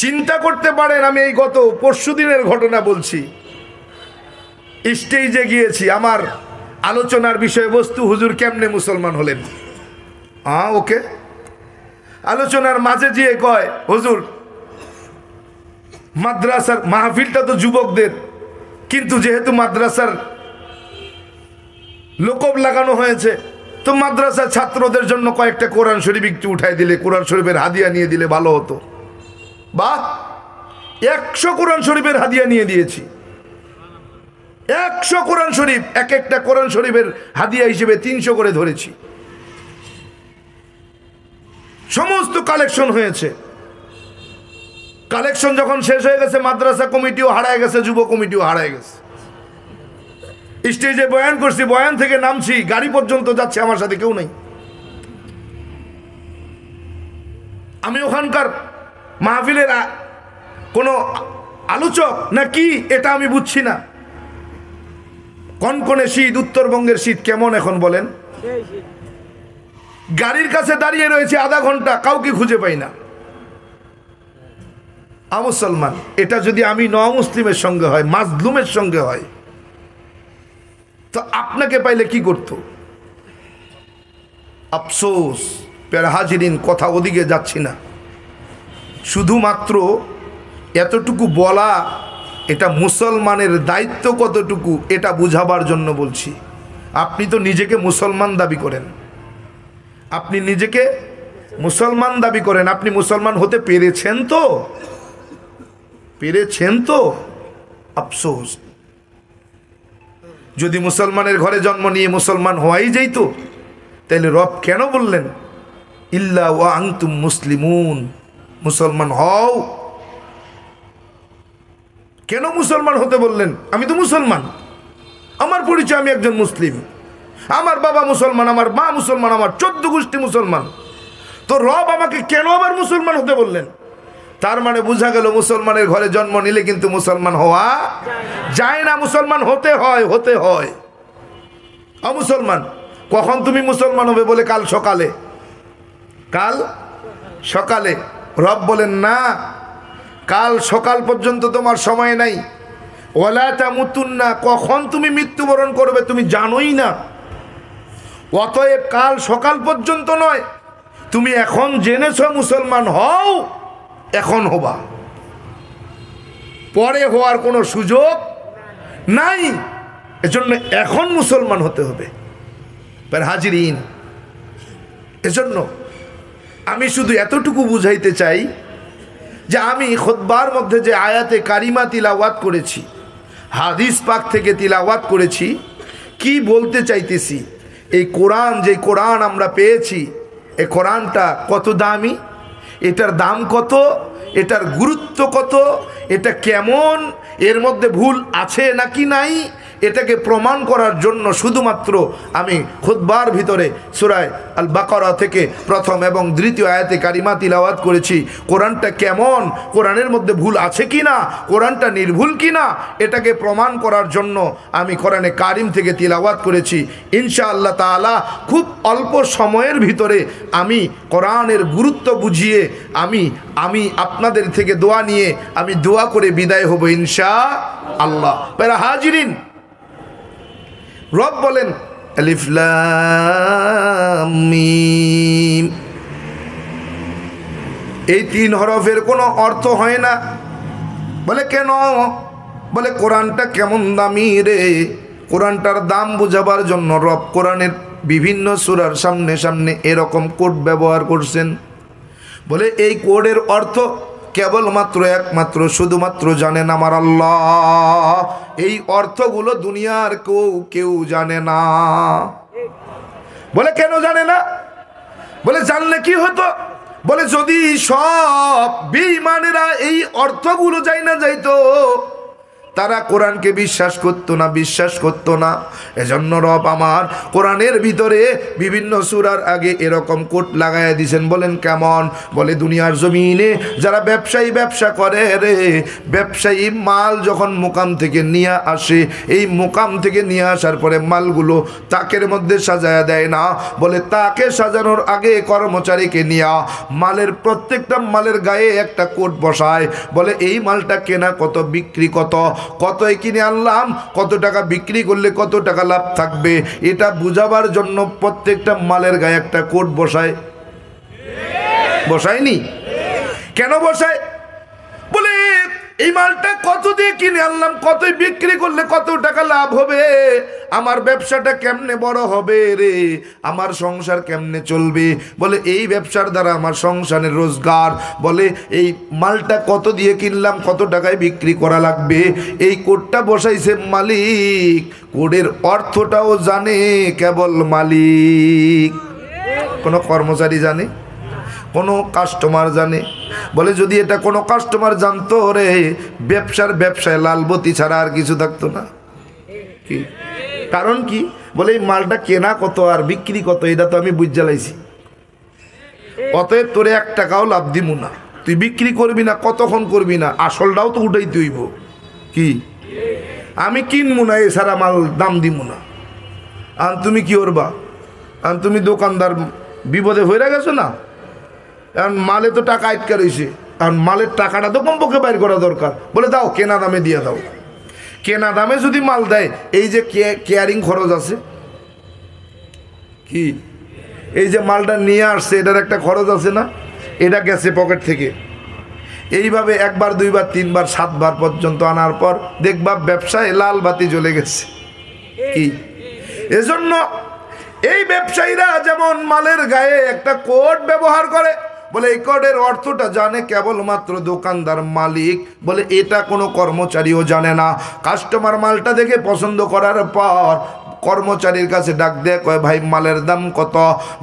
চিন্তা করতে পারেন, আমি এই গত পরশুদিনের ঘটনা বলছি। স্টেজে গিয়েছি, আমার আলোচনার বিষয়বস্তু হুজুর কেমনে মুসলমান হলেন। ওকে, আলোচনার মাঝে গিয়ে কয় হুজুর মাদ্রাসার মাহফিলটা তো যুবকদের, কিন্তু যেহেতু মাদ্রাসার লোকব লাগানো হয়েছে তো মাদ্রাসার ছাত্রদের জন্য কয়েকটা কোরআন শরীফ একটু উঠাই দিলে, কোরআন শরীফের হাদিয়া নিয়ে দিলে ভালো হতো। বাহ, 100 কোরআন শরীফের হাদিয়া নিয়ে দিয়েছি। 100 কোরআন শরীফ, এক একটা কোরআন শরীফের হাদিয়া হিসেবে 300 করে ধরেছি। সমস্ত কালেকশন হয়েছে। কালেকশন যখন শেষ হয়ে গেছে, মাদ্রাসা কমিটিও হারায় গেছে, যুব কমিটিও হারায় গেছে। স্টেজে বয়ান করছি, বয়ান থেকে নামছি, গাড়ি পর্যন্ত যাচ্ছে, আমার সাথে কেউ নেই। আমি ওখানকার মাহফিলের কোনো আলোচক না কি এটা আমি বুঝছি না। কনকনে শীত, উত্তরবঙ্গের শীত কেমন এখন বলেন? গাড়ির কাছে দাঁড়িয়ে রয়েছে আধা ঘন্টা, কাউকে খুঁজে পাই না। মুসলমান, এটা যদি আমি ন মুসলিমের সঙ্গে হয়, মাজলুমের সঙ্গে হয়, তো আপনাকে পাইলে কি করতো? আফসোস। প্যারা হাজিরিন, কথা ওদিকে যাচ্ছি না, শুধুমাত্র এতটুকু বলা, এটা মুসলমানের দায়িত্ব কতটুকু এটা বুঝাবার জন্য বলছি। আপনি তো নিজেকে মুসলমান দাবি করেন, আপনি নিজেকে মুসলমান দাবি করেন, আপনি মুসলমান হতে পেরেছেন তো? পেরেছেন তো? আফসোস। যদি মুসলমানের ঘরে জন্ম নিয়ে মুসলমান হওয়াই যাইত, তাহলে রব কেন বললেন ইল্লা ওয়া আনতুম মুসলিমুন, মুসলমান হও? কেন মুসলমান হতে বললেন? আমি তো মুসলমান, আমার পরিচয় আমি একজন মুসলিম, আমার বাবা মুসলমান, আমার মা মুসলমান, আমার 14 গোষ্ঠী মুসলমান, তো রব আমাকে কেন আবার মুসলমান হতে বললেন? তার মানে বোঝা গেল মুসলমানের ঘরে জন্ম নিলে কিন্তু মুসলমান হওয়া যায় না, মুসলমান হতে হয়, হতে হয়। মুসলমান কখন তুমি মুসলমান হবে বলে? কাল সকালে, কাল সকালে। রব বলেন না, কাল সকাল পর্যন্ত তোমার সময় নাই। ওয়ালা তামুতুন্না, কখন তুমি মৃত্যুবরণ করবে তুমি জানোই না। অতএব কাল সকাল পর্যন্ত নয়, তুমি এখন জেনেছ মুসলমান হও, এখন হবা, পরে হওয়ার কোনো সুযোগ নাই। এজন্য এখন মুসলমান হতে হবে। হাজিরিন, এজন্য আমি শুধু এতটুকু বুঝাইতে চাই যে আমি খুতবার মধ্যে যে আয়াতে কারিমা তিলাওয়াত করেছি, হাদিস পাক থেকে তিলাওয়াত করেছি, কি বলতে চাইতেছি? এই কোরআন, যে কোরআন আমরা পেয়েছি, এই কোরআনটা কত দামি, এটার দাম কত, এটার গুরুত্ব কত, এটা কেমন, এর মধ্যে ভুল আছে নাকি নাই, এটাকে প্রমাণ করার জন্য শুধুমাত্র আমি খুতবার ভিতরে সূরা আল বাকারা থেকে প্রথম এবং দ্বিতীয় আয়াতে কারিমা তিলাওয়াত করেছি। কোরআনটা কেমন, কোরআনের মধ্যে ভুল আছে কি না, কোরআনটা নির্ভুল কি না, এটাকে প্রমাণ করার জন্য আমি কোরআনে কারিম থেকে তিলাওয়াত করেছি। ইনশাআল্লাহ তাআলা খুব অল্প সময়ের ভিতরে আমি কোরআনের গুরুত্ব বুঝিয়ে আমি আপনাদের থেকে দোয়া নিয়ে আমি দোয়া করে বিদায় হব ইনশাআল্লাহ। প্যারা হাজিরিন, রব বলেন আলিফ লাম মিম, এই 3 হরফের কোনো অর্থ হয় না। বলে কেন? বলে কোরআনটা কেমন দামি রে। কোরআনটার দাম বোঝাবার জন্য রব কোরআনের বিভিন্ন সূরার সামনে সামনে এরকম কোড ব্যবহার করছেন। বলে এই কোডের অর্থ কেবলমাত্র একমাত্র শুধুমাত্র জানেন আমার আল্লাহ। এই অর্থগুলো দুনিয়ার কেউ জানে না। বলে কেন জানে না? বলে জানলে কি হতো? বলে যদি সব বেঈমানেরা এই অর্থগুলো যাই না যাইতো, তারা কোরআনকে বিশ্বাস করতো না। এজন্য রব আমার কোরআনের ভিতরে বিভিন্ন সূরার আগে এরকম কোট লাগাইয়া দিয়েছেন। বলেন কেমন? বলে দুনিয়ার জমিনে যারা ব্যবসা করে রে, ব্যবসায়ী মাল যখন মোকাম থেকে নিয়ে আসে, এই মোকাম থেকে নিয়ে আসার পরে মালগুলো তাকের মধ্যে সাজায়া দেয় না। বলে তাকে সাজানোর আগে কর্মচারীকে নিয়ে মালের প্রত্যেকটা মালের গায়ে একটা কোট বসায়। বলে এই মালটা কেনা কত, বিক্রি কত, কতই কিনে আনলাম, কত টাকা বিক্রি করলে কত টাকা লাভ থাকবে, এটা বুঝাবার জন্য প্রত্যেকটা মালের গায়ে একটা কোড বসায়নি? কেন বসায়? বলে এই মালটা কত দিয়ে কিনে আনলাম, কতই বিক্রি করলে কত টাকা লাভ হবে, আমার ব্যবসাটা কেমনে বড় হবে রে, আমার সংসার কেমনে চলবে। বলে এই ব্যবসার দ্বারা আমার সংসারের রোজগার, বলে এই মালটা কত দিয়ে কিনলাম, কত টাকায় বিক্রি করা লাগবে, এই কোডটা বসাইছে মালিক। কোডের অর্থটাও জানে কেবল মালিক। কোনো কর্মচারী জানে? কোনো কাস্টমার জানে? বলে যদি এটা কোনো কাস্টমার জানতো রে, ব্যবসায় লালবতী ছাড়া আর কিছু থাকতো না। কি কারণ? কি বলে এই মালটা কেনা কত আর বিক্রি কত এটা তো আমি বুঝ জ্বালাইছি, অতএব তোরে 1 টাকাও লাভ দিমু না, তুই বিক্রি করবি না, কতক্ষণ করবি না, আসলটাও তো উঠাই তুইব। কি আমি কিনবো না, এছাড়া মাল দাম দিমু না। আর তুমি কি করবা? আর তুমি দোকানদার বিপদে হয়ে গেছো না, এখন মালে তো টাকা আটকা রয়েছে, আর মালের টাকাটা তো কমপক্ষে বাইর করা দরকার। বলে দাও, কেনা দামে দিয়ে দাও। কেনা দামে যদি মাল দেয়, এই যে কেয়ারিং খরচ আছে, কি এই যে মালটা নিয়ে আসছে এটার একটা খরচ আছে না, এটা গেছে পকেট থেকে। এইভাবে 1 বার 2 বার 3 বার 7 বার পর্যন্ত আনার পর দেখবা ব্যবসায় লাল বাতি জ্বলে গেছে। কি এজন্য এই ব্যবসায়ীরা যেমন মালের গায়ে একটা কোড ব্যবহার করে, বলে এই কোডের অর্থটা জানে কেবলমাত্র দোকানদার, মালিক। বলে এটা কোনো কর্মচারীও জানে না। কাস্টমার মালটা দেখে পছন্দ করার পর কর্মচারীর কাছে ডাক দেয়, কয় ভাই মালের দাম কত?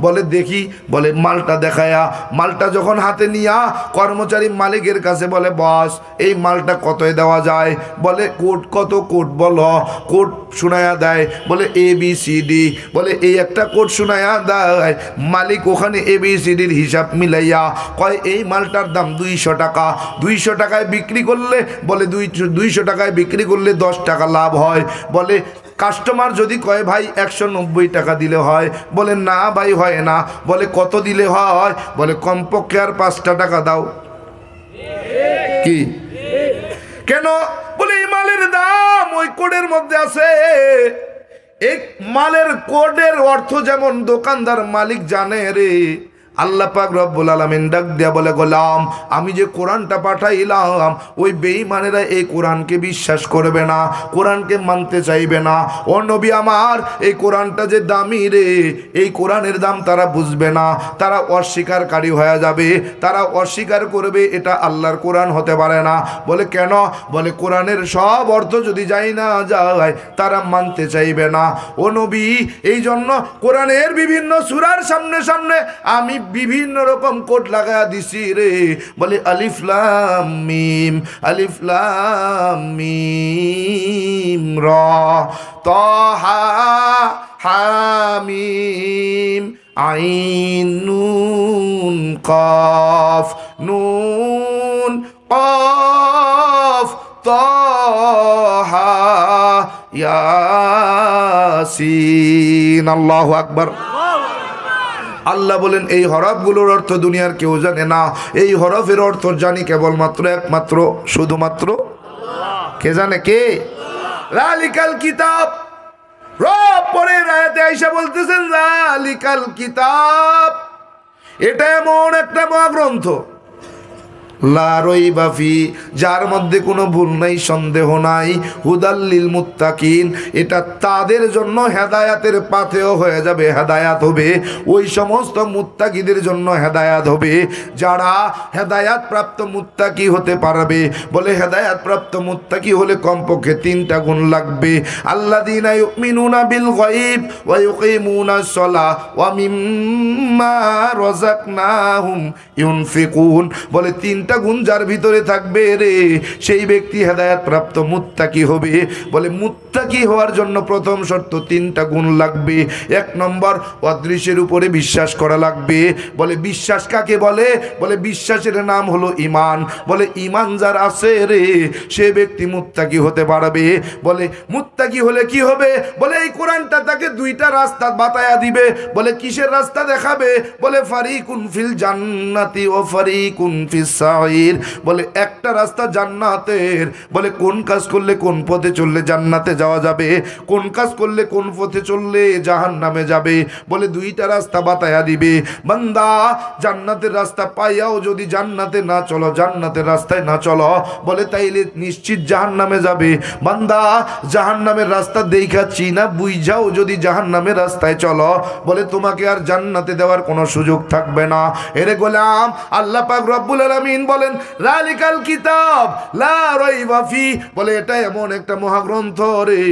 বলে দেখি। বলে মালটা দেখায়া, মালটা যখন হাতে নিয়া কর্মচারী মালিকের কাছে বলে বস এই মালটা কতই দেওয়া যায়? বলে কোড কত? কোড বলো। কোড শোনায়া দেয়, বলে ABCD। বলে এই একটা কোড শোনায়া দেয়, মালিক ওখানে ABCDর হিসাব মিলাইয়া কয় এই মালটার দাম 200 টাকা। 200 টাকায় বিক্রি করলে, বলে 200 টাকায় বিক্রি করলে 10 টাকা লাভ হয়। বলে কাস্টমার যদি কয় ভাই 190 টাকা দিলে হয়, বলে না ভাই হয় না। বলে কত দিলে হয়? বলে কমপক্ষে আর 5টা টাকা দাও। কি কেন? বলে এই মালের দাম ওই কোডের মধ্যে আছে। এই মালের কোডের অর্থ যেমন দোকানদার মালিক জানে রে, আল্লাহ পাক রব্বুল আলামিন ডাক দিয়া বলে গোলাম, আমি যে কোরআনটা পাঠাইলাম ওই বেঈমানেরা এই কোরআনকে বিশ্বাস করবে না, কোরআনকে মানতে চাইবে না। ও নবী আমার, এই কোরআনটা যে দামি রে, এই কোরআনের দাম তারা বুঝবে না, তারা অস্বীকারী হয়ে যাবে, তারা অস্বীকার করবে এটা আল্লাহর কোরআন হতে পারে না। বলে কেন? বলে কোরআনের সব অর্থ যদি যাই না যায় তারা মানতে চাইবে না। ও নবী, এই জন্য কোরআনের বিভিন্ন সূরার সামনে সামনে আমি বিভিন্ন রকম কোড লাগায়া দিছি রে। বলে আলিফ লাম মিম, আলিফ লাম মিম র, তাহা হামিম আইন নুন কাফ, নুন কাফ তাহা ইয়াসিন। আল্লাহু আকবার। আল্লাহ বলেন এই হরফগুলোর অর্থ দুনিয়ার কেউ জানে না। এই হরফের অর্থ জানি কেবলমাত্র একমাত্র শুধুমাত্র কে জানে? কে? যালিকাল কিতাব। রব পরের আয়াতে আয়েশা বলতেছেন যালিকাল কিতাব, এটা এমন একটা মহাগ্রন্থ, লা রাইবা ফি, যার মধ্যে কোনো ভুল নাই, সন্দেহ নাই, হুদাল লিল মুত্তাকিন, এটা তাদের জন্য হেদায়াতের পাথেয় হয়ে যাবে, হেদায়াত হবে ওই সমস্ত মুত্তাকিদের জন্য, হেদায়াত হবে যারা হেদায়াত প্রাপ্ত মুত্তাকি হতে পারবে। বলে হেদায়াত প্রাপ্ত মুত্তাকি হলে কমপক্ষে 3টা গুণ লাগবে। আল্লাযীনা ইউমিনুনা বিল গায়ব ওয়া ইউকিমুনাস সালাহ ওয়া মিম্মা রাযাকনাহুম ইউনফিকুন। বলে 3টা গুণ যার ভিতরে থাকবে রে, সেই ব্যক্তি হেদায়েত প্রাপ্ত মুত্তাকি হবে। বলে মুত্তাকি হওয়ার জন্য প্রথম শর্ত 3টা গুণ লাগবে। 1 নম্বর অদৃশ্যের উপরে বিশ্বাস করা লাগবে। বলে বিশ্বাস কাকে বলে? বলে বিশ্বাসের নাম হলো ঈমান। বলে ঈমান যার আছে রে, সে ব্যক্তি মুত্তাকি হতে পারবে। বলে মুত্তাকি হলে কি হবে? বলে এই কোরআনটা তাকে 2টা রাস্তা বাতায়া দিবে। বলে কিসের রাস্তা দেখাবে? বলে ফারিকুন ফিল জান্নাতি ও ফারিকুন ফিস সাইর। বলে একটা রাস্তা জান্নাতের, বলে কোন কাজ করলে কোন পথে চললে জান্নাতে যাওয়া যাবে, কোন কাজ করলে কোন পথে চললে জাহান্নামে যাবে। বলে 2টা রাস্তা বাতায়া দিবে। বান্দা জান্নাতের রাস্তা পাইয়াও যদি জান্নাতে না চলো, জান্নাতের রাস্তায় না চলো, বলে তাইলে নিশ্চিত জাহান্নামে যাবে। বান্দা জাহান্নামের রাস্তা দেখাচ্ছি না বুঝাও যদি জাহান্নামের রাস্তায় চলো, বলে তোমাকে আর জান্নাতে দেওয়ার কোনো সুযোগ থাকবে না। এরে গোলাম, আল্লাহ পাক রব্বুল আলামিন বলেন যালিকাল কিতাব লা রাইবা ফি, বলে এটা এমন একটা মহাগ্রন্থ রে,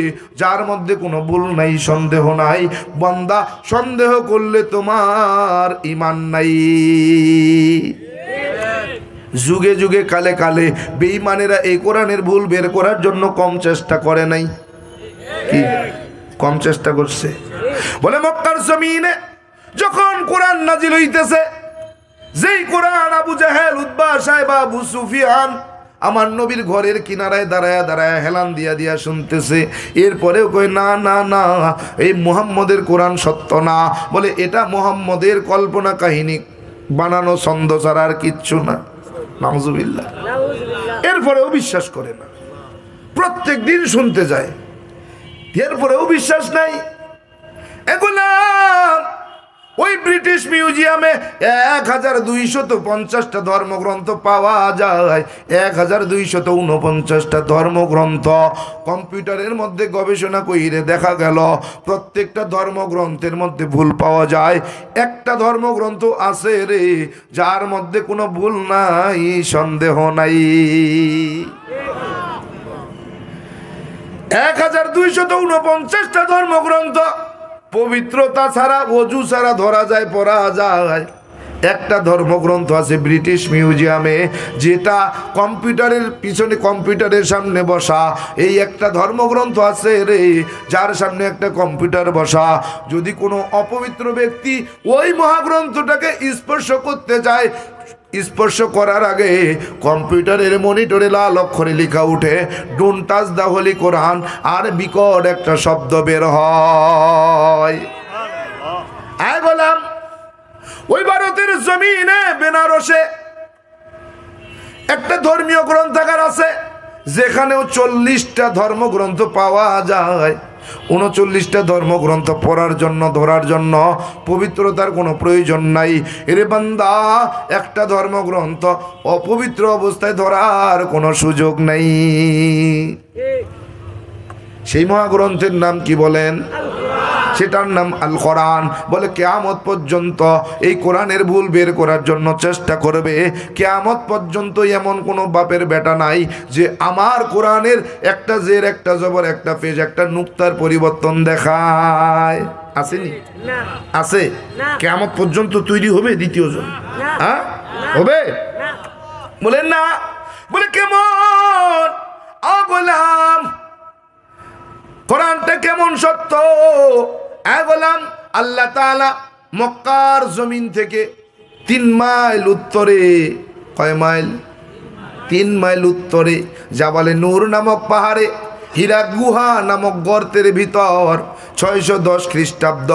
যার মধ্যে কোনো ভুল নাই, সন্দেহ নাই। বান্দা সন্দেহ করলে তোমার ঈমান নাই। যুগে যুগে কালে কালে বেঈমানেরা এই কোরআনের ভুল বের করার জন্য কম চেষ্টা করে নাই কি? কম চেষ্টা করছে। বলে মক্কার জমিনে যখন কোরআন নাজিল হইতেছে, যেই কোরআন আবু জাহেল, উতবা, সাইবা, আবু সুফিয়ান আমার নবীর ঘরের কিনারায় দাঁড়ায়া দাঁড়ায়া হেলান দিয়া দিয়া শুনতেছে, এরপরেও কই না না না, এই মুহাম্মদের কোরআন সত্য না। বলে এটা মুহাম্মদের কল্পনা কাহিনী বানানো ছন্দ ছাড়া আর কিচ্ছু না। নাউজুবিল্লাহ। এরপরেও বিশ্বাস করে না, প্রত্যেক দিন শুনতে যায়, এরপরেও বিশ্বাস নাই। এগুলা ওই ব্রিটিশ মিউজিয়ামে 1250টা ধর্মগ্রন্থ পাওয়া যায়। 1249টা ধর্মগ্রন্থ কম্পিউটারের মধ্যে গবেষণা কইরে দেখা গেল প্রত্যেকটা ধর্মগ্রন্থের মধ্যে ভুল পাওয়া যায়। একটা ধর্মগ্রন্থ আছে রে, যার মধ্যে কোনো ভুল নাই, সন্দেহ নাই। 1249টা ধর্মগ্রন্থ পবিত্রতা ছাড়া, ওযু ছাড়া ধরা যায়, পড়া যায়। একটা ধর্মগ্রন্থ আছে ব্রিটিশ মিউজিয়ামে, যেটা কম্পিউটারের পিছনে, কম্পিউটারের সামনে বসা। এই একটা ধর্মগ্রন্থ আছে রে, যার সামনে একটা কম্পিউটার বসা। যদি কোনো অপবিত্র ব্যক্তি ওই মহাগ্রন্থটাকে স্পর্শ করতে চায়, স্পর্শ করার আগে কম্পিউটারের মনিটরে লাল অক্ষরে লেখা উঠে ডোন্ট টাচ দ্য হোলি কোরআন, আর বিকট একটা শব্দ বের হয়। আয় বললাম ওই ভারতের জমিনে বেনারসে একটা ধর্মীয় গ্রন্থাগার আছে, যেখানেও 40টা ধর্মগ্রন্থ পাওয়া যায়। 39টা ধর্মগ্রন্থ পড়ার জন্য, ধরার জন্য পবিত্রতার কোনো প্রয়োজন নাই। এরে বান্দা, একটা ধর্মগ্রন্থ অপবিত্র অবস্থায় ধরার কোনো সুযোগ নাই। সেই মহাগ্রন্থের নাম কি বলেন? সেটার নাম আল কোরআন। বলে কিয়ামত পর্যন্ত এই কোরআনের ভুল বের করার জন্য চেষ্টা করবে। কিয়ামত পর্যন্ত এমন কোনো বাপের বেটা নাই যে আমার কোরআনের একটা জের, একটা জবর, একটা পেজ, একটা নুক্তার পরিবর্তন দেখায়। আসেনি? আছে? কিয়ামত পর্যন্ত তৈরি হবে দ্বিতীয় জন? হ্যাঁ হবে? বলেন না। বলে কেমন গোলাম, কোরআনটা কেমন সত্য। গোলাম, আল্লাহ তাআলা মক্কার জমিন থেকে 3 মাইল উত্তরে, কয় মাইল? 3 মাইল উত্তরে জাবালে নূর নামক পাহাড়ে হীরা গুহা নামক গর্তের ভিতর 610 খ্রিস্টাব্দ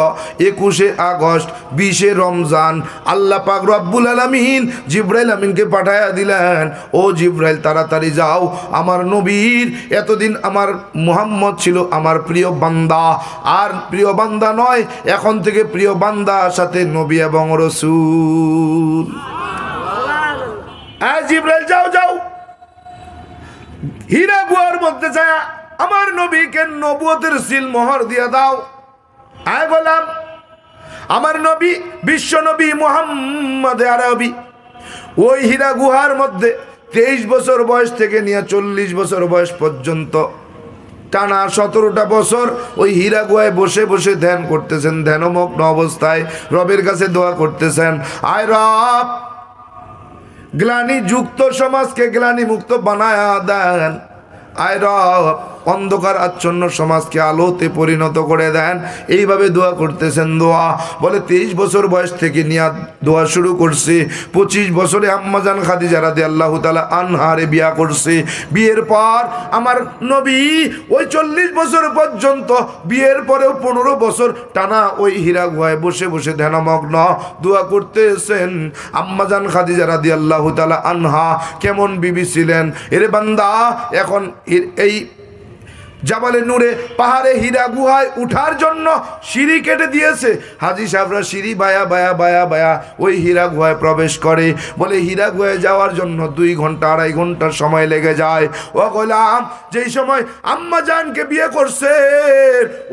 21শে আগস্ট 20শে রমজান আল্লাহ পাক রব্বুল আলামিন জিবরাইল আমিনকে পাঠায়া দিলেন, ও জিবরাইল তাড়াতাড়ি যাও, আমার নবীর এতদিন আমার মুহাম্মদ ছিল আমার প্রিয় বান্দা, আর প্রিয় বান্দা নয়, এখন থেকে প্রিয় বান্দার সাথে নবী এবং রাসূল। জিবরাইল যাও যাও, হীরা গুহার মধ্যে যায় আমার নবীকে নবুয়তের সিল মোহর দিয়ে দাও। আয় গোলাম, আমার নবী বিশ্ব নবী মুহাম্মদ আরবি ওই হীরা গুহার মধ্যে 23 বছর বয়স থেকে নিয়ে 40 বছর বয়স পর্যন্ত টানা 17টা বছর ওই হীরা গুহায় বসে বসে ধ্যান করতেছেন। ধ্যানমগ্ন অবস্থায় রবের কাছে দোয়া করতেছেন, আয় রব, গ্লানি যুক্ত সমাজকে গ্লানি মুক্ত বানায়া দেন। আয় রব, অন্ধকার আচ্ছন্ন সমাজকে আলোতে পরিণত করে দেন। এইভাবে দোয়া করতেছেন। দোয়া বলে 23 বছর বয়স থেকে নিয়ে দোয়া শুরু করছে। 25 বছরে আম্মাজান খাদিজা রাদিয়াল্লাহু তাআলা আনহারে বিয়া করছে। বিয়ের পর আমার নবী ওই 40 বছর পর্যন্ত, বিয়ের পরেও 15 বছর টানা ওই হীরা গুহায় বসে বসে ধ্যানমগ্ন দোয়া করতেছেন। আম্মাজান খাদিজা রাদিয়াল্লাহু তাআলা আনহা কেমন বিবি ছিলেন এরে বান্দা। এখন এই জাবালে নূরে পাহাড়ে হীরা গুহায় উঠার জন্য সিঁড়ি কেটে দিয়েছে। হাজী সাহেবরা সিঁড়ি বায়া বায়া বায়া বায়া ওই হীরা গুহায় প্রবেশ করে। বলে হীরা গুহায় যাওয়ার জন্য 2 ঘন্টা 2.5 ঘন্টার সময় লেগে যায়। ও গোলাম, যেই সময় আম্মা জানকে বিয়ে করছে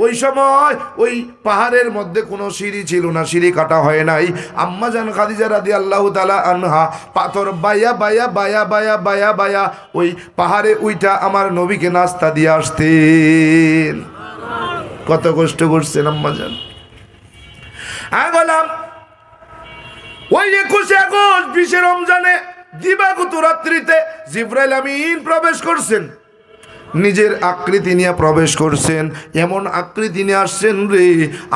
ওই সময় ওই পাহাড়ের মধ্যে কোনো সিঁড়ি ছিল না, সিঁড়ি কাটা হয় নাই। আম্মা জান খাদিজা রাদিয়াল্লাহু তাআলা আনহা পাথর বায়া বায়া বায়া বায়া বায়া বায়া ওই পাহাড়ে উইটা আমার নবীকে নাস্তা দিয়ে আসতে। কত কষ্ট করছেন আম্মা জান। গোলাম, ওই 21শে আগস্ট 20শে রমজানে দিবাগত রাত্রিতে জিবরাইল আমিন প্রবেশ করছেন। নিজের আকৃতি নিয়ে প্রবেশ করছেন। এমন আকৃতি নিয়ে আসছেন রে,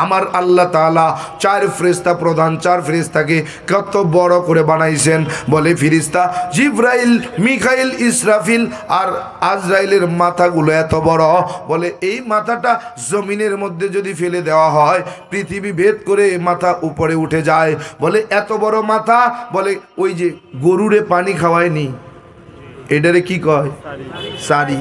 আমার আল্লাহ তাআলা 4 ফেরেশতা, প্রধান 4 ফেরেশতাকে কত বড় করে বানাইছেন। বলে ফেরেশতা জিবরাইল, মিকাইল, ইসরাফিল আর আজরাইলের মাথাগুলো এত বড়। বলে এই মাথাটা জমিনের মধ্যে যদি ফেলে দেওয়া হয় পৃথিবী ভেদ করে মাথা উপরে উঠে যায়। বলে এত বড় মাথা। বলে ওই যে গরুরে পানি খাওয়ায়নি, এটারে কি কয়? সারি।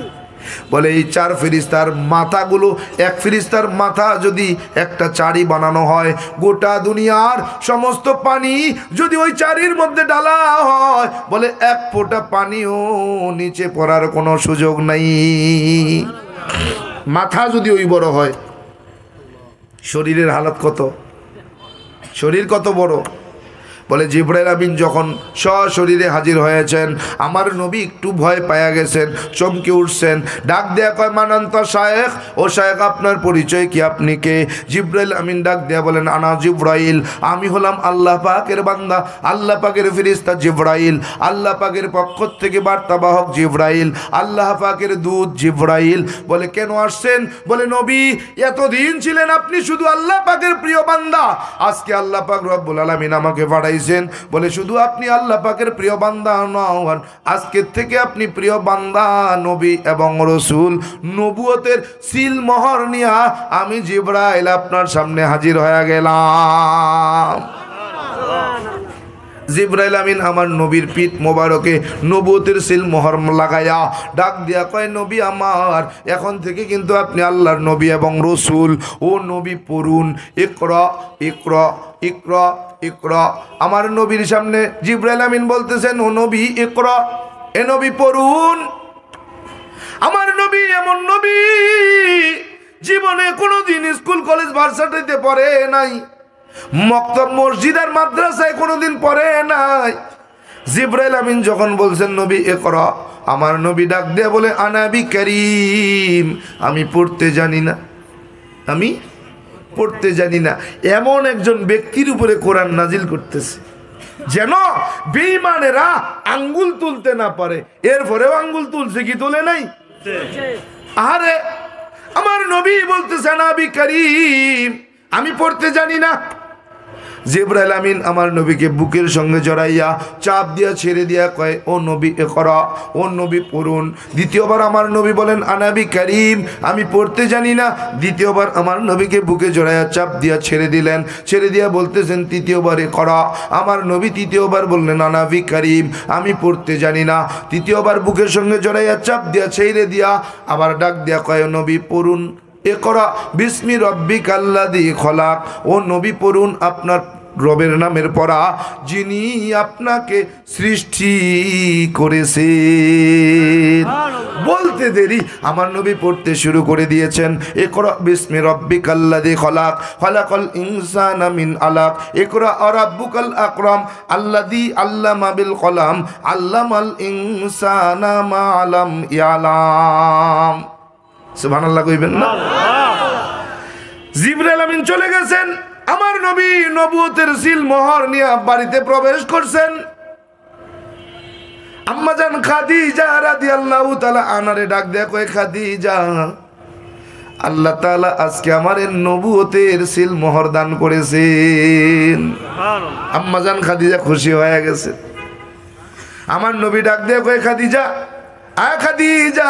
বলে এই 4 ফেরেশতার মাথাগুলো, এক ফেরেশতার মাথা যদি একটা চারি বানানো হয়, গোটা দুনিয়ার সমস্ত পানি যদি ওই চারির মধ্যে ঢালা হয়, বলে 1 ফোঁটা পানিও নিচে পড়ার কোনো সুযোগ নাই। মাথা যদি ওই বড় হয়, শরীরের হালত কত, শরীর কত বড়। বলে জিবরাইল আমিন যখন সশরীরে হাজির হয়েছেন, আমার নবী একটু ভয় পায়া গেছেন, চমকে উঠছেন। ডাক দেয়া কয়, মানান্ত শায়েখ, ও শায়েখ আপনার পরিচয় কি, আপনি কে? জিবরাইল আমিন ডাক দেয়া বলেন, আনা জিবরাইল, আমি হলাম আল্লাহ পাকের বান্দা, আল্লাহ পাকের ফেরেশতা জিবরাইল, আল্লাহ পাকের পক্ষ থেকে বার্তাবাহক জিবরাইল, আল্লাহ পাকের দূত জিবরাইল। বলে কেন আসছেন? বলে নবী এতদিন ছিলেন আপনি শুধু আল্লাহ পাকের প্রিয় বান্দা, আজকে আল্লাহ পাক রব্বুল আলামিন আমাকে পাঠাই। বলে শুধু আপনি আল্লাহ পাকের প্রিয় বান্দা নন, আজকের থেকে আপনি প্রিয় বান্দা, নবী এবং রাসূল। নবুয়তের সিল মোহর নিয়ে আমি জিবরাইল আপনার সামনে হাজির হয়ে গেলাম। জিবরাইল আমিন আমার নবীর পিঠ মোবারকে নবুয়তের সিল মোহর লাগায়া ডাক দিয়া কয়, নবী আমার, এখন থেকে কিন্তু আপনি আল্লাহর নবী এবং রাসূল। ও নবী পড়ুন, ইকরা ইকরা ইকরা ইকরা। আমার নবীর সামনে জিবরাইল আমিন বলতেছেন, ও নবী ইকরা, এ নবী পড়ুন। আমার নবী এমন নবী জীবনে কোনোদিন স্কুল কলেজ ভার্সিটিতে পড়ে নাই, মক্তব মসজিদ আর মাদ্রাসায় কোনোদিন পড়ে নাই। জিবরাইল আমিন যখন বলছেন নবী ইকরা, আমার নবী ডাক দিয়ে বলে আনাবি কারীম, আমি পড়তে জানি না, আমি পড়তে জানি না। এমন একজন ব্যক্তির উপরে কোরআন নাজিল করতেছে যেন বেঈমানেরা আঙ্গুল তুলতে না পারে। এরপরেও আঙ্গুল তুলছে কি তুলে নাই? আরে আমার নবী বলতেছেন আনাবি কারীম, আমি পড়তে জানি না। জিবরাইল আমিন আমার নবীকে বুকের সঙ্গে জড়াইয়া চাপ দিয়া ছেড়ে দিয়া কয় ও নবী ইকরা, ও নবী পড়ুন। দ্বিতীয়বার আমার নবী বলেন আনাবি কারীম, আমি পড়তে জানি না। দ্বিতীয়বার আমার নবীকে বুকে জড়াইয়া চাপ দিয়া ছেড়ে দিলেন, ছেড়ে দিয়া বলতেছেন তৃতীয়বার ইকরা। আমার নবী তৃতীয়বার বললেন আনাবি কারীম, আমি পড়তে জানি না। তৃতীয়বার বুকের সঙ্গে জড়াইয়া চাপ দিয়া ছেড়ে দিয়া আবার ডাক দিয়া কয় নবী পড়ুন ইকরা বিসমি রব্বিকাল্লাযী খলাক, ও নবী পড়ুন আপনার রবের নামের পড়া যিনি আপনাকে সৃষ্টি করেছেন। বলতে দেরি আমার নবী পড়তে শুরু করে দিয়েছেন ইকরা বিসমি রব্বিকাল্লাযী খলাক, খলাকাল ইনসানা মিন আলাক, ইকরা রাব্বুকাল আকরাম আল্লাযী আল্লামা বিল কলাম আল্লামাল ইনসানা মা লাম ইয়ালাম। সুবহানাল্লাহ কইবেন না? জিবরাইল আমিন চলে গেছেন, আমার নবী নবুয়তের সিল মোহর নিয়ে বাড়িতে প্রবেশ করছেন। আম্মাজান খাদিজা রাদিয়াল্লাহু তাআলা আনারে ডাক দেয়া কয় খাদিজা, আল্লাহ তাআলা আজকে আমার নবুয়তের সিল মোহর দান করেছেন। আম্মাজান খাদিজা খুশি হয়ে গেছে। আমার নবী ডাক দেয়া কয় খাদিজা, খাদিজা,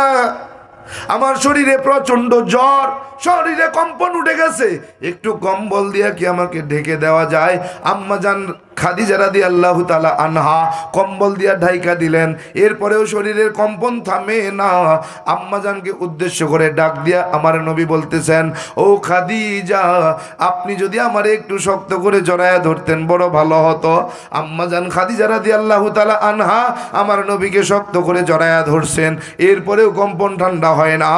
আমার শরীরে প্রচন্ড জ্বর, শরীরে কম্পন উঠে গেছে, একটু কম্বল দিয়ে কি আমাকে ঢেকে দেওয়া যায়? আম্মাজান খাদিজা রাদিয়াল্লাহু তাআলা আনহা কম্বল দিয়া ঢাইকা দিলেন। এরপরেও শরীরের কম্পন থামে না। আম্মাজানকে উদ্দেশ্য করে ডাক দিয়া আমার নবী বলতেছেন ও খাদিজা, আপনি যদি আমারে একটু শক্ত করে জড়ায়া ধরতেন বড় ভালো হতো। আম্মাজান খাদিজা রাদিয়াল্লাহু তাআলা আনহা আমার নবীকে শক্ত করে জড়ায়া ধরছেন, এরপরেও কম্পন ঠান্ডা হয় না।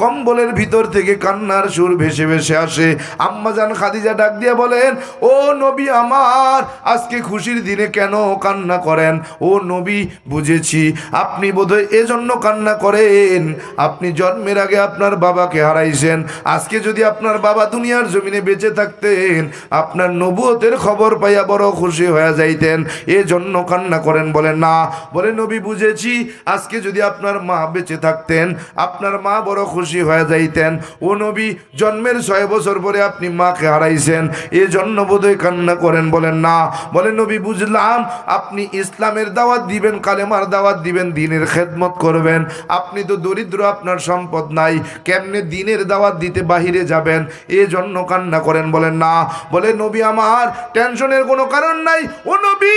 কম্বলের ভিতর থেকে কান্নার সুর ভেসে ভেসে আসে। আম্মাজান খাদিজা ডাক দিয়া বলেন ও নবী আমার, আজকে খুশির দিনে কেন কান্না করেন? ও নবী, বুঝেছি আপনি বোধহয় এজন্য কান্না করেন, আপনি জন্মের আগে আপনার বাবাকে হারাইছেন। আজকে যদি আপনার বাবা দুনিয়ার জমিনে বেঁচে থাকতেন, আপনার নবুয়তের খবর পাইয়া বড় খুশি হয়ে যাইতেন, এজন্য কান্না করেন। বলেন না, বলে নবী বুঝেছি, আজকে যদি আপনার মা বেঁচে থাকতেন, আপনার মা বড় খুশি হয়ে যাইতেন। ও নবী, জন্মের 6 বছর পরে আপনি মাকে হারাইছেন, এজন্য বোধহয় কান্না করেন। বলেন না, বলে নবী বুঝলাম, আপনি ইসলামের দাওয়াত দিবেন, কালেমার দাওয়াত দিবেন, দ্বীনের খেদমত করবেন। আপনি তো দরিদ্র, আপনার সম্পদ নাই, কেমনে দ্বীনের দাওয়াত দিতে বাহিরে যাবেন, এজন্য কান্না করেন। বলেন না, বলে নবী আমার টেনশনের কোনো কারণ নাই। ও নবী,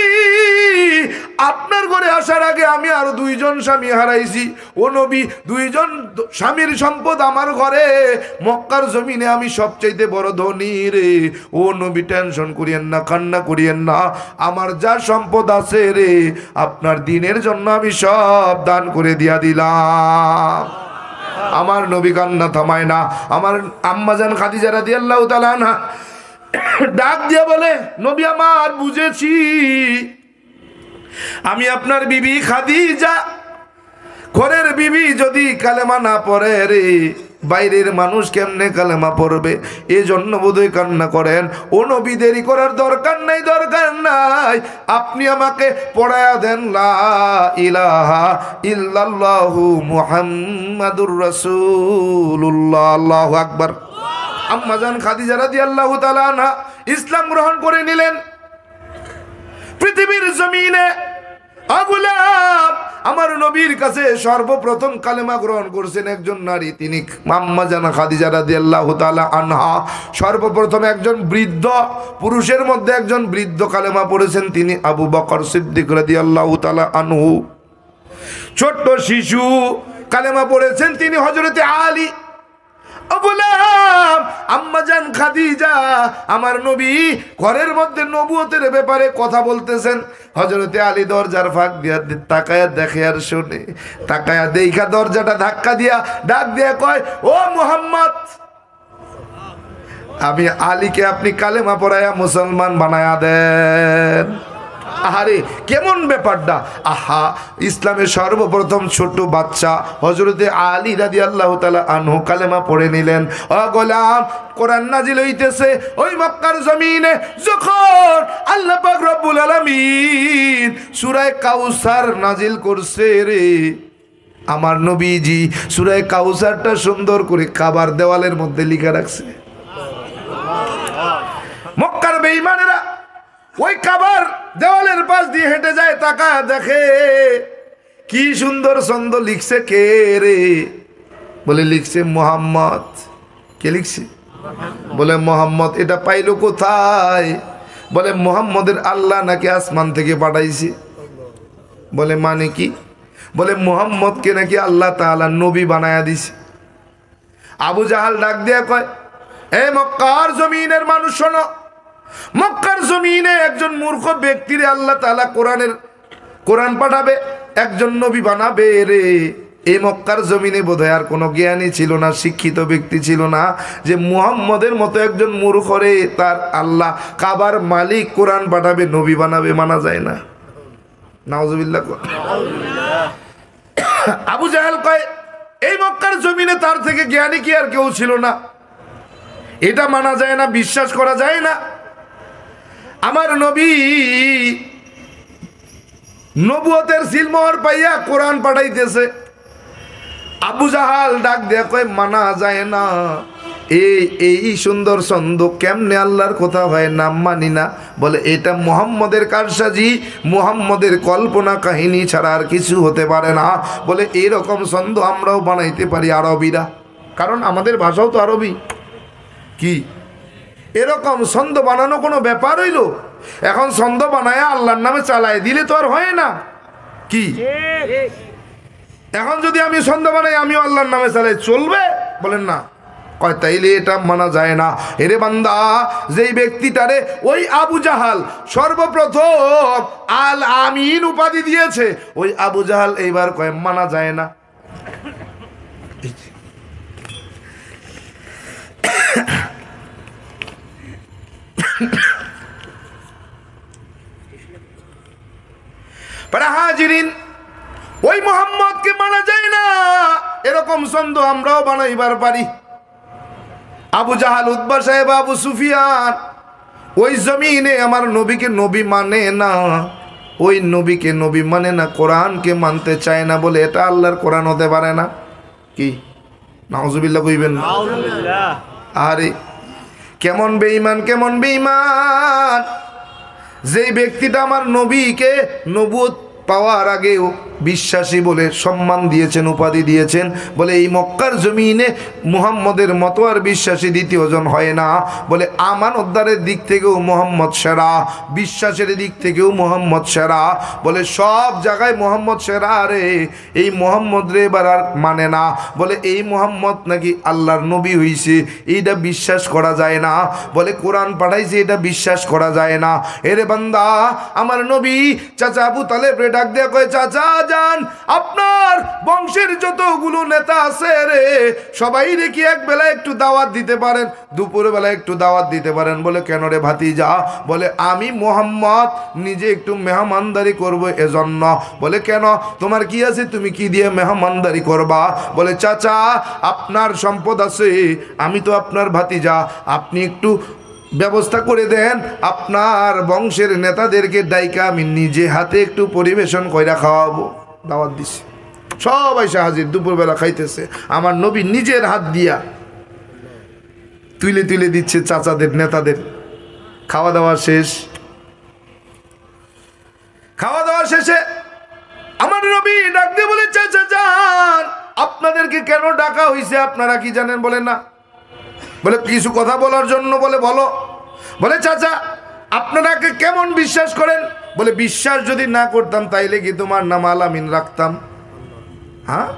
আপনার ঘরে আসার আগে আমি আরো 2 জন স্বামী হারাইছি। ও নবী, 2 জন স্বামীর সম্পদ আমার ঘরে, মক্কার জমিনে আমি সবচাইতে বড় ধনী রে। ও নবী টেনশন করিয়েন না, কান্না করিয়েন না, আমার যা সম্পদ আছে রে, আপনার দ্বীনের জন্য আমি সব দান করে দিয়া দিলাম। আমার নবী কান্না থামায় না। আমার আম্মাজান খাদিজা রাদিয়াল্লাহু তাআলা আনহা ডাক দিয়া বলে নবী আমার, বুঝেছি, আমি আপনার বিবি খাদিজা, ঘরের বিবি যদি কালেমা না পড়ে রে, বাইরের মানুষ কেমনে কালেমা পড়বে, এজন্য বোধহয় কান্না করেন। ও নবী, দেরি করার দরকার নাই, দরকার নাই, আপনি আমাকে পড়ায়া দেন লা ইলাহা ইল্লাল্লাহু মুহাম্মাদুর রাসূলুল্লাহ। আল্লাহু আকবার। আম্মাজান খাদিজা রাদিয়াল্লাহু তাআলা আনহা ইসলাম গ্রহণ করে নিলেন। পৃথিবীর জমিনে আগুলাম আমার নবীর কাছে সর্বপ্রথম কালেমা গ্রহণ করছেন একজন নারী, তিনি আম্মাজান খাদিজা রাদিয়াল্লাহু তাআলা আনহা। সর্বপ্রথম একজন বৃদ্ধ পুরুষের মধ্যে একজন বৃদ্ধ কালেমা পড়েছেন, তিনি আবু বকর সিদ্দিক রাদিয়াল্লাহু তাআলা আনহু। ছোট্ট শিশু কালেমা পড়েছেন, তিনি হযরতে আলী। আম্মাজান খাদিজা আমার নবী ঘরের মধ্যে নবুয়তের ব্যাপারে কথা বলতেছেন। হযরতে আলী দরজার ফাঁক দিয়া তাকায়া দেখে আর শুনে, তাকায়া দেখা দরজাটা ধাক্কা দিয়া ডাক দিয়া কয় ও মুহাম্মদ, ও আমি আলীকে আপনি কালেমা পড়ায়া মুসলমান বানায়া দেন। আহারে কেমন ব্যাপারটা! আহা, ইসলামের সর্বপ্রথম ছোট বাচ্চা হযরতে আলী রাদিয়াল্লাহু তাআলা আনহু কালেমা পড়ে নিলেন। ও গোলাম, কোরআন নাজিল হইতেছে ওই মক্কার জমিনে, যখন আল্লাহ পাক রব্বুল আলামিন সূরা কাউসার নাজিল করছে রে, আমার নবীজি সূরা কাউসারটা সুন্দর করে কাবার দেওয়ালের মধ্যে লিখে রাখছে। মক্কার বেঈমানেরা ওই কাবার দেওয়ালের পাশ দিয়ে হেঁটে যায়, তাকা দেখে কি সুন্দর ছন্দ লিখছে। কে রে? বলে লিখছে মুহাম্মদ। কে লিখছে? বলে মুহাম্মদ। এটা পাইলো কোথায়? বলে মুহাম্মদের আল্লাহ নাকি আসমান থেকে পাঠাইছে। বলে মানে কি? বলে মুহাম্মদকে নাকি আল্লাহ তাআলা নবী বানায়া দিছে। আবু জাহাল ডাক দিয়া কয়, এ মক্কার জমিনের মানুষ শোনো, মক্কার জমিনে একজন মূর্খ ব্যক্তিরে আল্লাহ তাআলা কোরআন পাঠাবে, একজন নবী বানাবে রে। এই মক্কার জমিনে বোধহয় আর কোনো জ্ঞানী ছিল না, শিক্ষিত ব্যক্তি ছিল না, যে মুহাম্মদের মতো একজন মূর্খরে তার আল্লাহ কাবার মালিক কোরআন পাঠাবে, নবী বানাবে। মানা যায় না। নাউজুবিল্লাহ। আবু জাহেল কয়, এই মক্কার জমিনে তার থেকে জ্ঞানী কি আর কেউ ছিল না? এটা মানা যায় না, বিশ্বাস করা যায় না। আমার নবী নবুয়তের সিলমোহর পাইয়া কোরআন পাঠাইতেছে। আবু জাহাল ডাক দেয়া কয়, মানা যায় না। এই সুন্দর ছন্দ কেমনে আল্লাহর কথা হয়? নাম মানি না। বলে এটা মুহাম্মদের কারসাজি, মুহাম্মদের কল্পনা কাহিনী ছাড়া আর কিছু হতে পারে না। বলে এরকম ছন্দ আমরাও বানাইতে পারি আরবিরা, কারণ আমাদের ভাষাও তো আরবি। কি এরকম ছন্দ বানানো কোনো ব্যাপার হইল? এখন ছন্দ বানায় আল্লাহর নামে চালায় দিলে তো আর হয় না। কি এখন যদি আমি ছন্দ বানাই, আমিও আল্লাহর নামে চালাই, চলবে? বলেন না। কয় তাইলে এটা মানা যায় না। এরে বান্দা, যেই ব্যক্তিটারে ওই আবু জাহাল সর্বপ্রথম আল আমিন উপাধি দিয়েছে, ওই আবু জাহাল এইবার কয় মানা যায় না। হাজিরিন, ওই মুহাম্মদকে মানা যায় না, এরকম ছন্দ আমরাও বানাইবার পারি। আবু জাহাল, উতবা সাহেব, আবু সুফিয়ান ওই জমিনে আমার নবীকে নবী মানে না, ওই নবীকে নবী মানে না, কোরআনকে মানতে চায় না। বলে এটা আল্লাহর কোরআন হতে পারে না। কি নাউজুবিল্লাহ কইবেন না? আরে কেমন বেঈমান, কেমন বেঈমান! যেই ব্যক্তিটা আমার নবীকে নবুয়ত পাওয়ার আগেও বিশ্বাসী বলে সম্মান দিয়েছেন, উপাধি দিয়েছেন, বলে এই মক্কার জমিনে মুহাম্মদের মতো আর বিশ্বাসী দ্বিতীয় জন হয় না। বলে আমানতদারের দিক থেকেও মুহাম্মদ সেরা, বিশ্বাসের দিক থেকেও মুহাম্মদ সেরা। বলে সব জায়গায় মুহাম্মদ সেরা রে। এই মুহাম্মদ রে এবার আর মানে না। বলে এই মুহাম্মদ নাকি আল্লাহর নবী হইছে, এইটা বিশ্বাস করা যায় না। বলে কোরআন পাঠাইছে, এটা বিশ্বাস করা যায় না। এরে বান্দা, আমার নবী চাচা আবু তালেব রে ডাক দেয়া কয়, চাচা যান, আপনার বংশের যতগুলো নেতা আছে রে, সবাই রেখে এক বেলা একটু দাওয়াত দিতে পারেন, দুপুর বেলা একটু দাওয়াত দিতে পারেন। বলে কেন রে ভাতিজা? বলে আমি মুহাম্মদ নিজে একটু মেহমানদারি করব এজন্য। বলে কেন, তোমার কি আছে, তুমি কি দিয়ে মেহমানদারি করবা? বলে চাচা আপনার সম্পদ আছে, আমি তো আপনার ভাতিজা, আপনি একটু ব্যবস্থা করে দেন, আপনার বংশের নেতাদেরকে ডাইকা আমি নিজে হাতে একটু পরিবেশন কইরা খাওয়াবো। দাওয়াত দিছে, সবাই হাজির, দুপুরবেলা খাইতেছে। আমার নবী নিজের হাত দিয়া তুলে তুলে দিচ্ছে চাচাদের, নেতাদের। খাওয়া দাওয়া শেষ। খাওয়া দাওয়া শেষে আমার নবী ডাক দিয়ে বলে, চাচা যান, আপনাদেরকে কেন ডাকা হইছে আপনারা কি জানেন? বলে না। বলে কিছু কথা বলার জন্য। বলে বলো। বলে চাচা আপনারাকে কেমন বিশ্বাস করেন? বলে বিশ্বাস যদি না করতাম তাইলে কি তোমার নাম আলামিন রাখতাম? হ্যাঁ,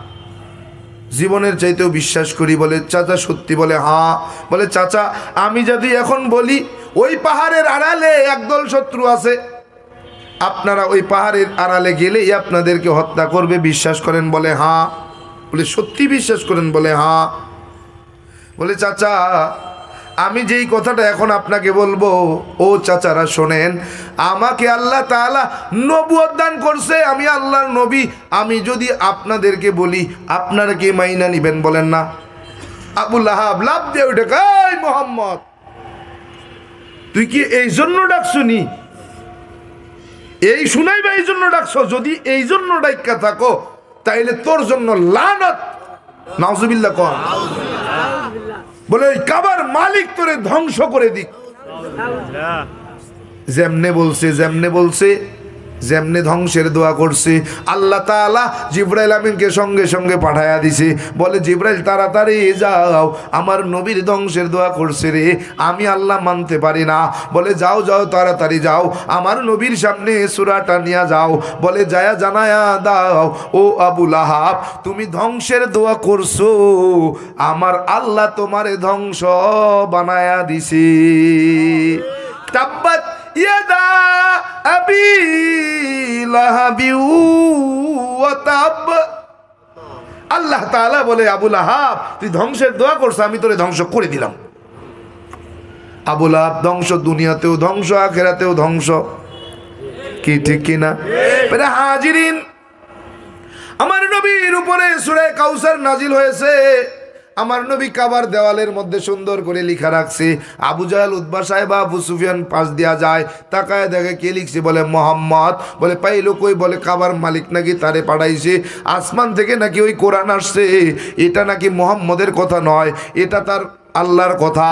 জীবনের চাইতেও বিশ্বাস করি। বলে চাচা সত্যি? বলে হ্যাঁ। বলে চাচা আমি যদি এখন বলি ওই পাহাড়ের আড়ালে একদল শত্রু আছে, আপনারা ওই পাহাড়ের আড়ালে গেলেই আপনাদেরকে হত্যা করবে, বিশ্বাস করেন? বলে হ্যাঁ। বলে সত্যি বিশ্বাস করেন? বলে হ্যাঁ। বলে চাচা আমি যেই কথাটা এখন আপনাকে বলবো, ও চাচারা শোনেন, আমাকে আল্লাহ তাআলা নবুয়ত দান করছে, আমি আল্লাহর নবী। আমি যদি আপনাদেরকে বলি, আপনারা কি মাইনা নিবেন বলেন না? আবু লাহাব লাভ দিয়ে উঠে, কই মোহাম্মদ, তুই কি এই জন্য ডাকছুনি? এই শুনাই বা এই জন্য ডাকছো? যদি এই জন্য ডাইকা থাকো তাইলে তোর জন্য লানত। নাউজুবিল্লাহ কর। বলে ওই কাবার মালিক তোরে ধ্বংস করে দিক। যেমনে বলছে যেমনে ধ্বংসের দোয়া করছে, আল্লাহ তাআলা জিবরাইল আমিনকে সঙ্গে সঙ্গে পাঠায়া দিছে। বলে জিবরাইল তাড়াতাড়ি যাও, আমার নবীর ধ্বংসের দোয়া করছে রে, আমি আল্লাহ মানতে পারি না। বলে যাও যাও তাড়াতাড়ি যাও, আমার নবীর সামনে সূরাটা নিয়ে যাও। বলে যায়া জানায়া দাও, ও আবু লাহাব, তুমি ধ্বংসের দোয়া করছো, আমার আল্লাহ তোমারে ধ্বংস বানায়া দিছে। তাব্বাত ইয়াদা আবি লাহাবি ওয়া তাব। আল্লাহ তাআলা বলে, আবু লাহাব তুই ধ্বংসের দোয়া করছ, আমি তোরে ধ্বংস করে দিলাম। আবু লাহাব ধ্বংস, দুনিয়াতেও ধ্বংস, আখিরাতেও ধ্বংস। কি ঠিক কিনা? হাজিরিন, আমার নবীর উপরে সূরা কাউসার নাজিল হয়েছে। আমার নবী কাবার দেওয়ালের মধ্যে সুন্দর করে লেখা রাখছে। আবু জাহেল, উতবা সাহেব, আবু সুফিয়ান পাশ দিয়া যায়, তাকায় দেখে কে লিখছে, বলে মোহাম্মদ। বলে পাইলো কই? বলে কাবার মালিক নাকি তারে পাঠাইছে, আসমান থেকে নাকি ওই কোরআন আসছে, এটা নাকি মোহাম্মদের কথা নয়, এটা তার আল্লাহর কথা।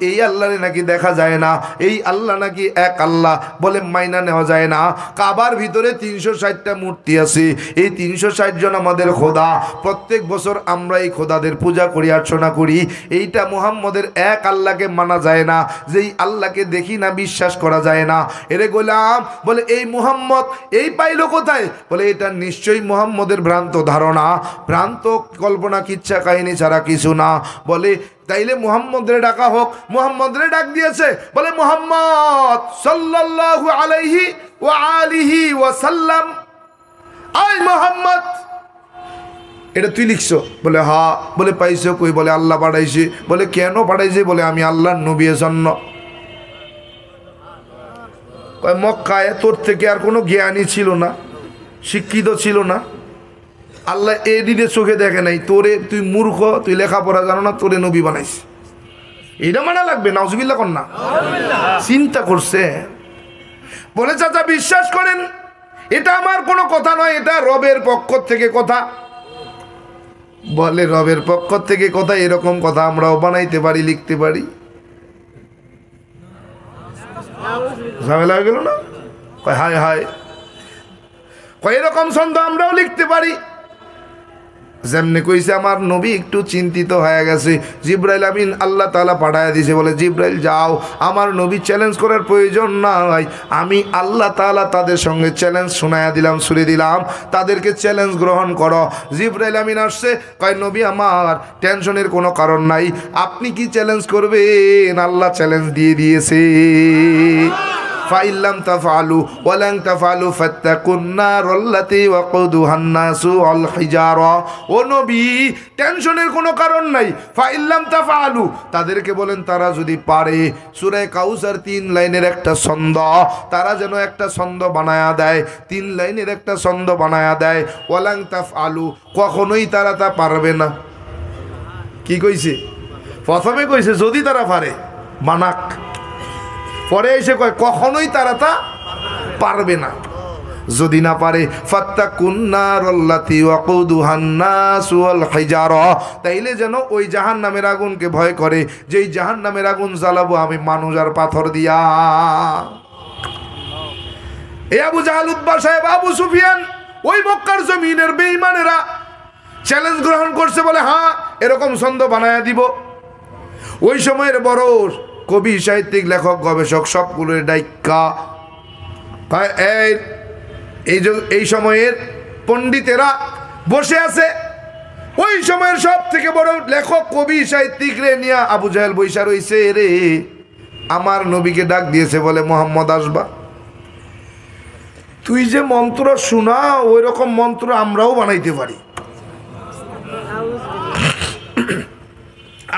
এই আল্লাহরে নাকি দেখা যায় না, এই আল্লাহ নাকি এক আল্লাহ, বলে মাইনা নেওয়া যায় না। কাবার ভিতরে 360টা মূর্তি আছে, এই 360 জন আমাদের খোদা। প্রত্যেক বছর আমরা এই খোদাদের পূজা করি, অর্চনা করি। এইটা মুহাম্মদের এক আল্লাহকে মানা যায় না, যেই আল্লাহকে দেখি না বিশ্বাস করা যায় না। এরে গোলাম, বলে এই মুহাম্মদ এই পাইলো কোথায়? বলে এটা নিশ্চয়ই মুহাম্মদের ভ্রান্ত ধারণা, ভ্রান্ত কল্পনা, কিচ্ছা কাহিনী ছাড়া কিছু না। বলে তাইলে মুহাম্মদরে ডাকা হোক। মুহাম্মদরে ডাক দিয়েছে। বলে মুহাম্মদ সাল্লাল্লাহু আলাইহি ওয়া আলিহি ওয়া সাল্লাম, আই মুহাম্মদ, এটা তুই লিখছো? বলে হ্যাঁ। বলে পাইছো কই? বলে আল্লাহ পাঠাইছে। বলে কেন পাঠাইছে? বলে আমি আল্লাহর নবীর জন্য। মক্কায় তোর থেকে আর কোনো জ্ঞানী ছিল না, শিক্ষিত ছিল না, আল্লাহ এদিকে চোখে দেখে নাই তোরে, তুই মূর্খ, তুই লেখাপড়া জানো না, তোরে নবী বানাইছে। এটা মানা লাগবে। নাউজুবিল্লাহ কর না। চিন্তা করছে। বলে চাচা বিশ্বাস করেন, এটা আমার কোনো কথা নয়, এটা রবের পক্ষ থেকে কথা। বলে রবের পক্ষ থেকে কথা, এরকম কথা আমরাও বানাইতে পারি, লিখতে পারি। ঝামেলা হয়ে গেল না? কয় হায় হায়, কয় এরকম ছন্দ আমরাও লিখতে পারি। যেমনি কইছে আমার নবী একটু চিন্তিত হয়ে গেছে। জিবরাইল আমিন আল্লাহ তাআলা পাঠায় দিয়েছে। বলে জিবরাইল যাও, আমার নবী চ্যালেঞ্জ করার প্রয়োজন নাই, আমি আল্লাহ তাআলা তাদের সঙ্গে চ্যালেঞ্জ শোনায়া দিলাম, শুনে দিলাম, তাদেরকে চ্যালেঞ্জ গ্রহণ করো। জিবরাইল আমিন আসছে, কয় নবী আমার টেনশনের কোনো কারণ নাই, আপনি কি চ্যালেঞ্জ করবেন? আল্লাহ চ্যালেঞ্জ দিয়ে দিয়েছে। ফাইল্লাম তাফআলু ওয়ালান তাফআলু ফাত্তাকুন নারাল্লাতী ওয়াকুদুহান নাসু ওয়াল হিজারা। ও নবী টেনশনের কোনো কারণ নাই। ফাইল্লাম তাফআলু, তাদেরকে বলেন তারা যদি পারে সূরা কাউসার 3 লাইনের একটা ছন্দ, তারা যেন একটা ছন্দ বানায়া দেয়, 3 লাইনের একটা ছন্দ বানায়া দেয়। ওয়ালান তাফআলু, কখনোই তারা তা পারবে না। কি কইছে? প্রথমে কইছে যদি তারা পারে বানাক, পরে এসে কয় কখনোই তারা তা পারবে না। যদি না পারে ফাত্তাকুন নারাল্লাতী ওয়াকুদুহান নাসু ওয়াল হিজারা, তাইলে যেন ওই জাহান্নামের আগুনকে ভয় করে, যেই জাহান্নামের আগুন জ্বালাবো আমি মানুষ আর পাথর দিয়া। এই আবু জাহাল, উতবা সাহেব, আবু সুফিয়ান, ওই মক্কার জমিনের বেঈমানেরা চ্যালেঞ্জ গ্রহণ করছে। বলে হ্যাঁ এরকম ছন্দ বানায়া দিব। ওই সময়ের বড় কবি, সাহিত্যিক, লেখক, গবেষক সবগুলোর ডাইকা এই সময়ের পণ্ডিতেরা বসে আছে। ওই সময়ের সব থেকে বড় লেখক, কবি, সাহিত্যিক রে নিয়ে আবু জাহেল বৈশা রইছে। রে আমার নবীকে ডাক দিয়েছে, বলে মোহাম্মদ আসবা, তুই যে মন্ত্র শোনা ওই রকম মন্ত্র আমরাও বানাইতে পারি।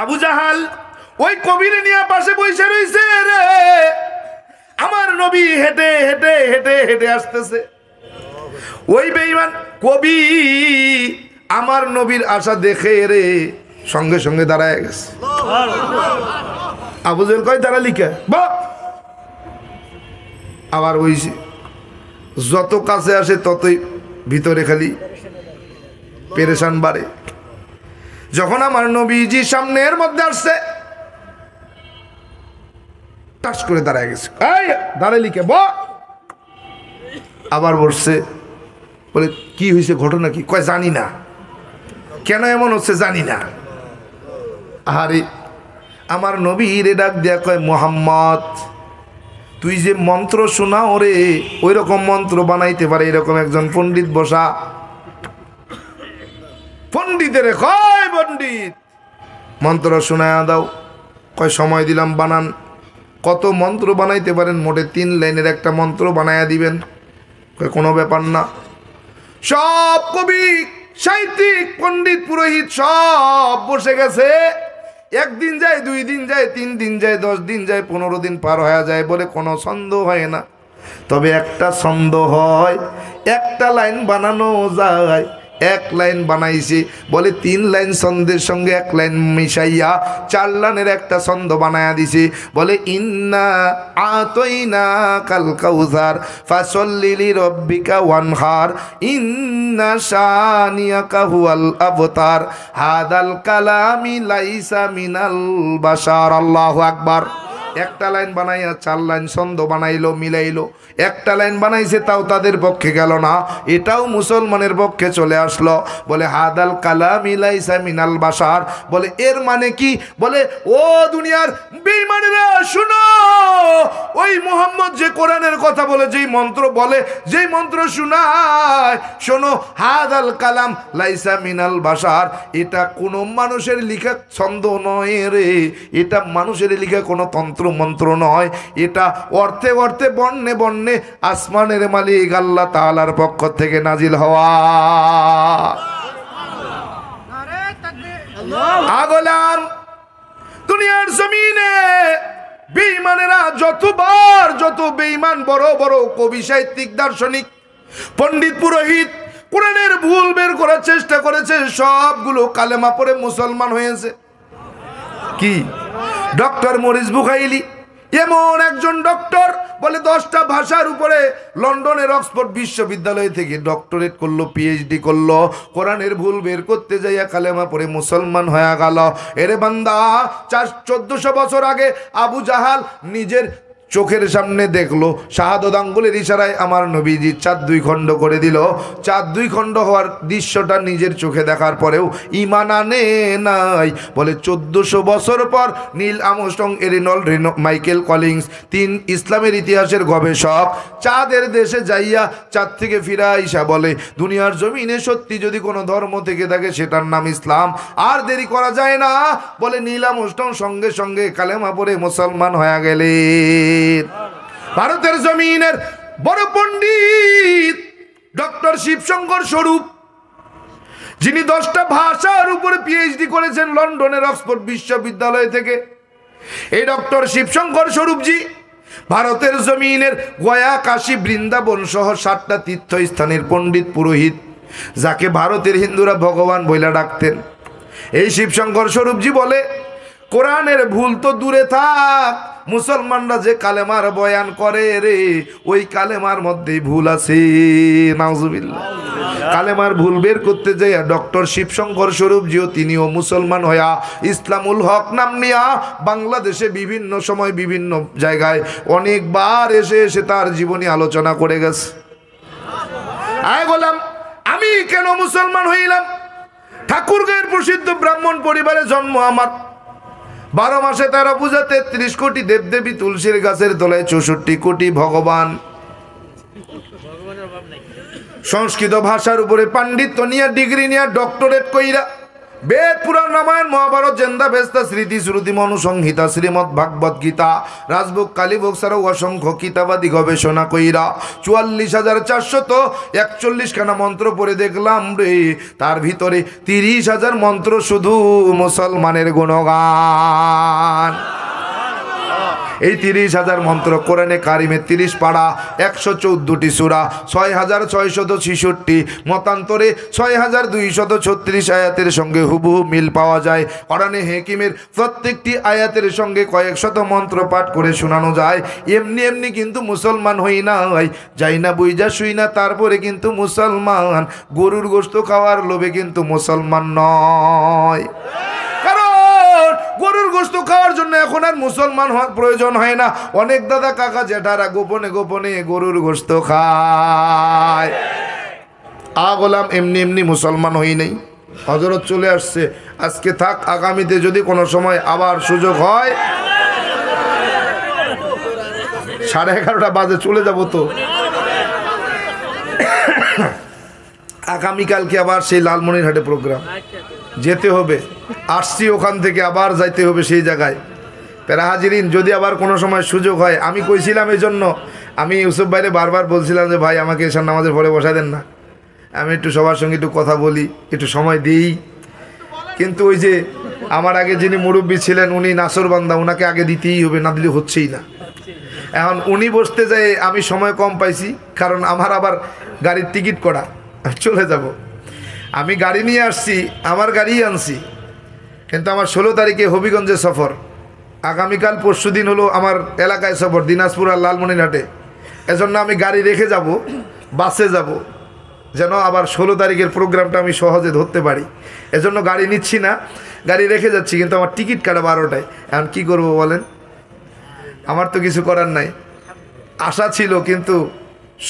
আবু জাহাল ওই কবিরে নিয়ে পাশে বসে রয়েছে রে। আমার নবী হেঁটে হেঁটে হেঁটে হেঁটে আসতেছে। ওই বেঈমান কবি আমার নবীর আশা দেখে রে সঙ্গে সঙ্গে দাঁড়ায় গেছে। আবু জেহেল কয় দাঁড়ালি কে? আবার ওই যত কাছে আসে ততই ভিতরে খালি পেরেশান বাড়ে। যখন আমার নবীজি সামনের মধ্যে আসছে টাস করে দাঁড়ায় গেছে। দাঁড়ালি কে? আবার বসছে। বলে কি হয়েছে, ঘটনা কি? কয় জানি না, কেন এমন হচ্ছে জানি না। আরে আমার নবী রে ডাক দেয়া কয় মুহাম্মদ তুই যে মন্ত্র শোনাও রে ওই রকম মন্ত্র বানাইতে পারে এরকম একজন পণ্ডিত বসা। পণ্ডিতের কয় পণ্ডিত মন্ত্র শোনায়া দাও। কয় সময় দিলাম বানান। কত মন্ত্র বানাইতে পারেন? মোটে 3 লাইনের একটা মন্ত্র বানায়া দিবেন। কয় কোনো ব্যাপার না। সব কবি সাহিত্যিক পণ্ডিত পুরোহিত সব বসে গেছে। 1 দিন যায়, 2 দিন যায়, 3 দিন যায়, 10 দিন যায়, 15 দিন পার হয়ে যায়। বলে কোনো ছন্দ হয় না। তবে একটা ছন্দ হয়, একটা লাইন বানানো যায়। 1 লাইন বানাইছে। বলে 3 লাইন ছন্দের সঙ্গে 1 লাইন মিশাইয়া 4 লাইনের একটা ছন্দ বানায়া দিছে। বলে ইন্না আতাইনা কাল কাউসার ফাসল্লি লিরাব্বিকা ওয়ানহার ইন্না শানিয়াকা হুয়াল আবতার হাদাল কালামি লাইসা মিনাল বাশার। আল্লাহু আকবার। একটা লাইন বানাইয়া 4 লাইন ছন্দ বানাইলো, মিলাইলো। একটা লাইন বানাইছে তাও তাদের পক্ষে গেল না, এটাও মুসলমানের পক্ষে চলে আসলো। বলে হাদাল কালামি লাইসা মিনাল বাশার। বলে এর মানে কি? বলে ও দুনিয়ার বেঈমানেরা শুনো, ওই মুহাম্মদ যে কোরআনের কথা বলে, যেই মন্ত্র বলে, যেই মন্ত্র শোনায়, শোনো হাদাল কালাম লাইসা মিনাল বাশার, এটা কোনো মানুষের লেখা ছন্দ নয় রে। এটা মানুষের লেখা কোনো তন্ত্র মন্ত্র নয়। এটা অর্থে অর্থে বর্ণে বর্ণে আসমানের মালিক আল্লাহ তাআলার পক্ষ থেকে নাজিল হওয়া। আগলাম দুনিয়ার জমিনে বেঈমানেরা যতবার যত বেঈমান বড় বড় কবি সাহিত্যিক দার্শনিক পণ্ডিত পুরোহিত কোরআনের ভুল বের করার চেষ্টা করেছে, সবগুলো কালেমা পড়ে মুসলমান হয়েছে। কি ডক্টর মরিস বুখাইলি এমন একজন ডক্টর, বলে 10টা ভাষার উপরে লন্ডনের অক্সফোর্ড বিশ্ববিদ্যালয় থেকে ডক্টরেট করলো, পিএইচডি করলো। কোরআনের ভুল বের করতে যাইয়া কালেমা পড়ে মুসলমান হয়ে গেল। এরে বান্দা, 1400 বছর আগে আবু জাহাল নিজের চোখের সামনে দেখলো, শাহাদত আঙ্গুলের ইশারায় আমার নবীজি চাঁদ 2 খণ্ড করে দিল। চাঁদ 2 খণ্ড হওয়ার দৃশ্যটা নিজের চোখে দেখার পরেও ঈমান আনে নাই। বলে 1400 বছর পর নীল আর্মস্ট্রং, এরিনল্ড মাইকেল কলিন্স, 3 ইসলামের ইতিহাসের গবেষক চাঁদের দেশে যাইয়া চাঁদ থেকে ফিরা আইসা বলে দুনিয়ার জমিনে সত্যি যদি কোনো ধর্ম থেকে থাকে সেটার নাম ইসলাম। আর দেরি করা যায় না। বলে নীল আর্মস্ট্রং সঙ্গে সঙ্গে কালেমা পড়ে মুসলমান হয়ে গেলে। ভারতের জমিনের বড় পণ্ডিত ডক্টর শিবশঙ্কর স্বরূপ, যিনি 10টা ভাষার উপরে পিএইচডি করেছেন লন্ডনের অক্সফোর্ড বিশ্ববিদ্যালয় থেকে, এই ডক্টর শিবশঙ্কর স্বরূপজি ভারতের জমিনের গয়া, কাশী, বৃন্দাবন সহ 7টা তীর্থস্থানের পণ্ডিত পুরোহিত, যাকে ভারতের হিন্দুরা ভগবান বইলা ডাকতেন। এই শিবশঙ্কর স্বরূপজি বলে কোরআনের ভুল তো দূরে থাক, মুসলমানরা যে কালেমার বয়ান করে রে, ওই কালেমার মধ্যেই ভুল আছে। নাউজুবিল্লাহ। কালেমার ভুল বের করতে যাইয়া ডক্টর শিবশঙ্কর স্বরূপজিও তিনিও মুসলমান হইয়া ইসলামুল হক নাম নিয়া বাংলাদেশে বিভিন্ন সময় বিভিন্ন জায়গায় অনেকবার এসে এসে তার জীবনী আলোচনা করে গেছে। আয় বললাম আমি কেন মুসলমান হইলাম? ঠাকুরগাঁয়ের প্রসিদ্ধ ব্রাহ্মণ পরিবারে জন্ম আমার। 12 মাসে 13 পূজা, 33 কোটি দেবদেবী, তুলসীর গাছের তলায় 64 কোটি ভগবান। সংস্কৃত ভাষার উপরে পাণ্ডিত্য নিয়ে, ডিগ্রি নিয়ে, ডক্টরেট কইরা বেদ পুরাণ রামায়ণ মহাভারত জেন্দা ভেস্তা স্মৃতি শ্রুতি মনুসংহিতা শ্রীমৎ ভাগবত গীতা রাজবুক কালীবুক ছাড়াও অসংখ্য কিতাবাদি গবেষণা কইরা 44,441 খানা মন্ত্র পড়ে দেখলাম রে, তার ভিতরে 30,000 মন্ত্র শুধু মুসলমানের গুণগান। এই 30,000 মন্ত্র কোরআনে কারিমে 30 পাড়া 114টি সূরা 6,666 মতান্তরে 6,236 আয়াতের সঙ্গে হুবহু মিল পাওয়া যায়। কোরআনে হাকিমের প্রত্যেকটি আয়াতের সঙ্গে কয়েক শত মন্ত্র পাঠ করে শোনানো যায়। এমনি এমনি কিন্তু মুসলমান হই না, যাই না বুইজা শুই না, তারপরে কিন্তু মুসলমান। গরুর গোশত খাওয়ার লোভে কিন্তু মুসলমান নয়। গরুর গোশত খাওয়ার জন্য এখন আর মুসলমান হওয়ার প্রয়োজন হয় না। অনেক দাদা কাকা জেঠারা গোপনে গোপনে গরুর গোশত খায়। গোলাম এমনি এমনি মুসলমান হই নাই। হযরত চলে আসছে, আজকে থাক, আগামীতে যদি কোনো সময় আবার সুযোগ হয় 11:30 বাজে চলে যাব। তো আগামীকালকে আবার সেই লালমনিরহাটে প্রোগ্রাম যেতে হবে। আসছি ওখান থেকে আবার যাইতে হবে সেই জায়গায়। প্যারা হাজিরিন, যদি আবার কোনো সময় সুযোগ হয়, আমি কইছিলাম এই জন্য, আমি ইউসুফ ভাইরে বারবার বলছিলাম যে ভাই আমাকে এসব নামাজের পরে বসা দেন না, আমি একটু সবার সঙ্গে একটু কথা বলি, একটু সময় দিই। কিন্তু ওই যে আমার আগে যিনি মুরব্বী ছিলেন উনি নাসরবান্দা, ওনাকে আগে দিতেই হবে, না দিলে হচ্ছেই না। এখন উনি বসতে যায়, আমি সময় কম পাইছি, কারণ আমার আবার গাড়ির টিকিট করা, চলে যাব। আমি গাড়ি নিয়ে আসছি, আমার গাড়িই আনছি, কিন্তু আমার 16 তারিখে হবিগঞ্জে সফর, আগামীকাল পরশু দিন হলো আমার এলাকায় সফর, দিনাজপুর আর লালমনিরহাটে। এজন্য আমি গাড়ি রেখে যাব, বাসে যাব, যেন আবার 16 তারিখের প্রোগ্রামটা আমি সহজে ধরতে পারি। এজন্য গাড়ি নিচ্ছি না, গাড়ি রেখে যাচ্ছি, কিন্তু আমার টিকিট কাটা 12টায়। এখন কী করবো বলেন, আমার তো কিছু করার নাই। আশা ছিল, কিন্তু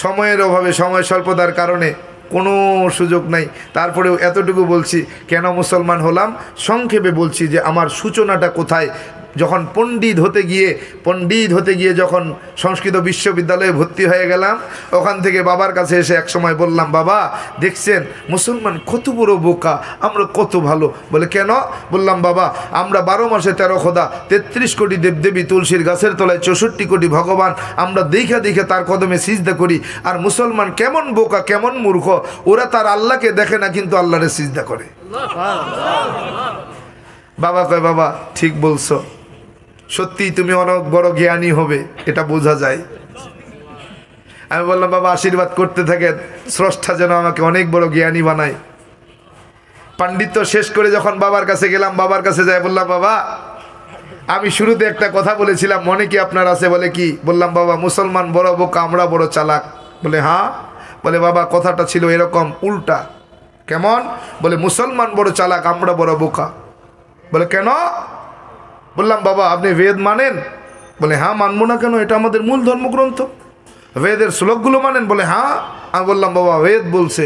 সময়ের অভাবে, সময় স্বল্পতার কারণে কোনো সুযোগ নাই। তারপরেও এতটুকু বলছি, কেন মুসলমান হলাম সংক্ষেপে বলছি যে আমার সূচনাটা কোথায়। যখন পণ্ডিত হতে গিয়ে যখন সংস্কৃত বিশ্ববিদ্যালয়ে ভর্তি হয়ে গেলাম, ওখান থেকে বাবার কাছে এসে এক সময় বললাম, বাবা দেখছেন মুসলমান কত বড় বোকা, আমরা কত ভালো। বলে কেন? বললাম, বাবা আমরা 12 মাসে 13 খোদা, 33 কোটি দেবদেবী, তুলসীর গাছের তলায় 64 কোটি ভগবান, আমরা দেখে দেখে তার কদমে সিজদা করি। আর মুসলমান কেমন বোকা, কেমন মূর্খ, ওরা তার আল্লাহকে দেখে না, কিন্তু আল্লাহরে সিজদা করে। বাবা কয়, বাবা ঠিক বলছো, সত্যি তুমি অনেক বড় জ্ঞানী হবে, এটা বোঝা যায়। আমি বললাম, বাবা আশীর্বাদ করতে থাকেন, স্রষ্টা যেন আমাকে অনেক বড় জ্ঞানী বানায়। পাণ্ডিত্য শেষ করে যখন বাবার কাছে গেলাম, বাবার কাছে যাই বললাম, বাবা আমি শুরুতে একটা কথা বলেছিলাম, মনে কি আপনার আছে? বলে কি? বললাম, বাবা মুসলমান বড় বোকা, আমরা বড় চালাক। বলে হ্যাঁ। বলে বাবা কথাটা ছিল এরকম উল্টা। কেমন? বলে মুসলমান বড় চালাক, আমরা বড় বোকা। বলে কেন? বললাম, বাবা আপনি বেদ মানেন? বলে হ্যাঁ। মানবো না কেন, এটা আমাদের মূল ধর্মগ্রন্থ, বেদের শ্লোকগুলো মানেন? বলে হ্যাঁ। আমি বললাম, বাবা বেদ বলছে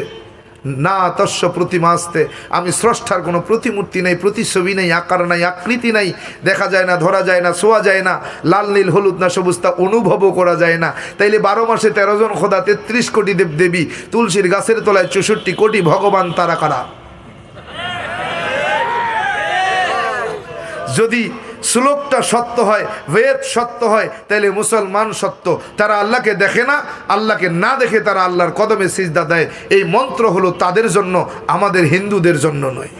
না তস্য প্রতিমাস্তে, আমি স্রষ্টার কোনো প্রতিমূর্তি নেই, প্রতিছবি নেই, আকার নাই, আকৃতি নাই, দেখা যায় না, ধরা যায় না, ছোঁয়া যায় না, লাল নীল হলুদ না সবুজ তা অনুভবও করা যায় না। তাইলে 12 মাসে 13 জন খোদা, 33 কোটি দেবদেবী, তুলসীর গাছের তলায় 64 কোটি ভগবান, তারা কারা? যদি শ্লোকটা সত্য হয়, বেদ সত্য হয়, তাহলে মুসলমান সত্য। তারা আল্লাহকে দেখে না, আল্লাহকে না দেখে তারা আল্লাহর কদমে সিজদা দেয়। এই মন্ত্র হলো তাদের জন্য, আমাদের হিন্দুদের জন্য নয়।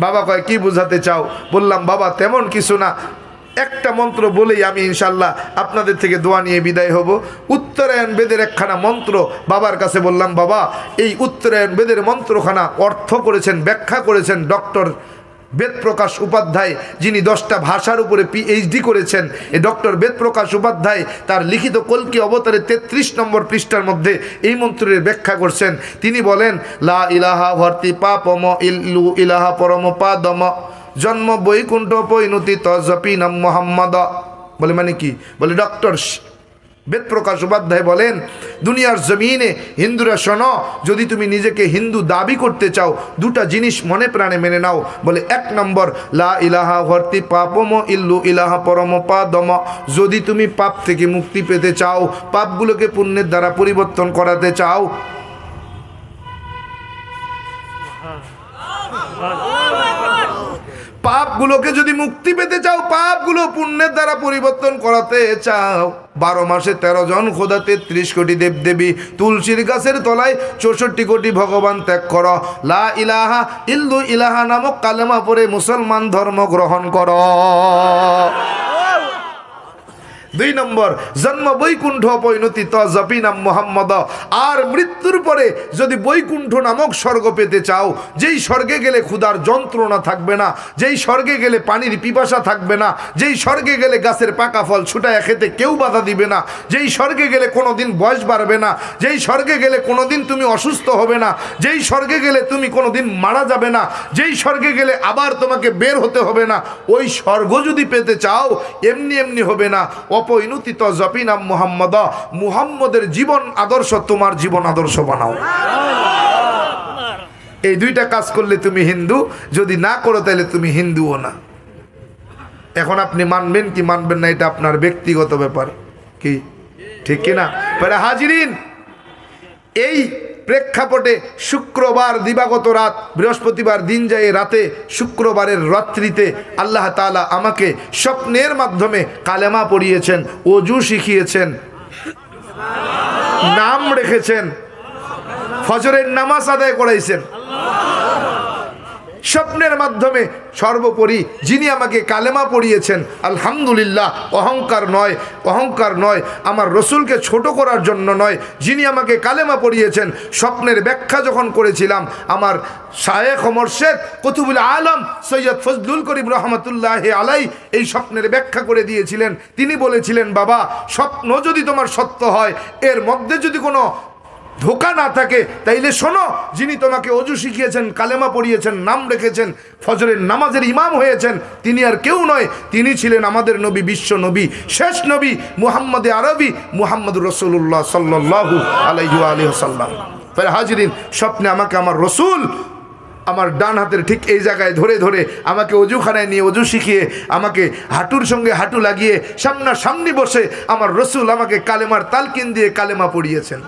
বাবা কয়, কি বুঝাতে চাও? বললাম, বাবা তেমন কিছু না, একটা মন্ত্র বলেই আমি ইনশাল্লাহ আপনাদের থেকে দোয়া নিয়ে বিদায় হব। উত্তরায়ণ বেদের একখানা মন্ত্র বাবার কাছে বললাম, বাবা এই উত্তরায়ণ বেদের মন্ত্রখানা অর্থ করেছেন, ব্যাখ্যা করেছেন ডক্টর বেদপ্রকাশ উপাধ্যায়, যিনি 10টা ভাষার উপরে PhD করেছেন। এই ডক্টর বেদপ্রকাশ উপাধ্যায় তার লিখিত কল্কি অবতারে 33 নম্বর পৃষ্ঠার মধ্যে এই মন্ত্রের ব্যাখ্যা করছেন। তিনি বলেন, লা ইলাহা ভর্তি পাপম ইল্লু ইলাহা পরম পাদম জন্ম বৈকুণ্ঠ পৈনুতি তজপি নাম মোহাম্মদ। বলে মানে কি? বলে ডক্টর বেদপ্রকাশ উপাধ্যায় বলেন, দুনিয়ার জমিনে হিন্দুরা শোনো, যদি তুমি নিজেকে হিন্দু দাবি করতে চাও, 2টা জিনিস মনে প্রাণে মেনে নাও। বলে 1 নম্বর, লা ইলাহা ভর্তি পাপম ইল্লু ইলাহা পরম পাদম, যদি তুমি পাপ থেকে মুক্তি পেতে চাও, পাপগুলোকে পুণ্যের দ্বারা পরিবর্তন করাতে চাও, পাপগুলোকে যদি মুক্তি পেতে চাও, পাপগুলো পুণ্যের দ্বারা পরিবর্তন করাতে চাও, 12 মাসে 13 জন খোদা, 33 কোটি দেবদেবী, তুলসীর গাছের তলায় 64 কোটি ভগবান ত্যাগ করো, লা ইলাহা ইল্লু ইলাহা নামক কালেমা পড়ে মুসলমান ধর্ম গ্রহণ করো। 2 নম্বর, জন্ম বৈকুণ্ঠ পরিণতি তজপি নাম মোহাম্মদ। আর মৃত্যুর পরে যদি বৈকুণ্ঠ নামক স্বর্গ পেতে চাও, যেই স্বর্গে গেলে ক্ষুধার যন্ত্রণা থাকবে না, যেই স্বর্গে গেলে পানির পিপাসা থাকবে না, যেই স্বর্গে গেলে গাছের পাকা ফল ছুটায় খেতে কেউ বাধা দিবে না, যেই স্বর্গে গেলে কোনোদিন বয়স বাড়বে না, যেই স্বর্গে গেলে কোনোদিন তুমি অসুস্থ হবে না, যেই স্বর্গে গেলে তুমি কোনোদিন মারা যাবে না, যেই স্বর্গে গেলে আবার তোমাকে বের হতে হবে না, ওই স্বর্গ যদি পেতে চাও এমনি এমনি হবে না। অপরিণতি তজপি নাম মুহাম্মদ, মুহাম্মদের জীবন আদর্শ তোমার জীবন আদর্শ বানাও। এই 2টা কাজ করলে তুমি হিন্দু, যদি না করো তাহলে তুমি হিন্দুও না। এখন আপনি মানবেন কি মানবেন না এটা আপনার ব্যক্তিগত ব্যাপার, কি ঠিক কিনা? পরে হাজিরিন, এই প্রেক্ষাপটে শুক্রবার দিবাগত রাত, বৃহস্পতিবার দিন যায় রাতে, শুক্রবারের রাত্রিতে আল্লাহ তাআলা আমাকে স্বপ্নের মাধ্যমে কালেমা পড়িয়েছেন, ওযু শিখিয়েছেন, নাম রেখেছেন, ফজরের নামাজ আদায় করাইছেন স্বপ্নের মাধ্যমে। সর্বোপরি যিনি আমাকে কালেমা পড়িয়েছেন, আলহামদুলিল্লাহ, অহংকার নয়, অহংকার নয়, আমার রসুলকে ছোট করার জন্য নয়, যিনি আমাকে কালেমা পড়িয়েছেন, স্বপ্নের ব্যাখ্যা যখন করেছিলাম, আমার শায়েখ মুর্শিদ কুতুবুল আলম সৈয়দ ফজলুল করিম রহমতুল্লাহ আলাই এই স্বপ্নের ব্যাখ্যা করে দিয়েছিলেন। তিনি বলেছিলেন, বাবা, স্বপ্ন যদি তোমার সত্য হয়, এর মধ্যে যদি কোনো ধোকা না থাকে, তাইলে শোনো, যিনি তোমাকে ওযু শিখিয়েছেন, কালেমা পড়িয়েছেন, নাম রেখেছেন, ফজরের নামাজের ইমাম হয়েছেন, তিনি আর কেউ নয়, তিনি ছিলেন আমাদের নবী, বিশ্ব নবী, শেষ নবী মুহাম্মদে আরবি মুহাম্মদুর রাসূলুল্লাহ সাল্লাল্লাহু আলাইহি ওয়াসাল্লাম। তাই হাজিরিন, স্বপ্নে আমাকে আমার রসুল আমার ডান হাতের ঠিক এই জায়গায় ধরে ধরে আমাকে ওযুখানায় নিয়ে ওযু শিখিয়ে আমাকে হাঁটুর সঙ্গে হাঁটু লাগিয়ে সামনাসামনি বসে আমার রসুল আমাকে কালেমার তালকিন দিয়ে কালেমা পড়িয়েছেন।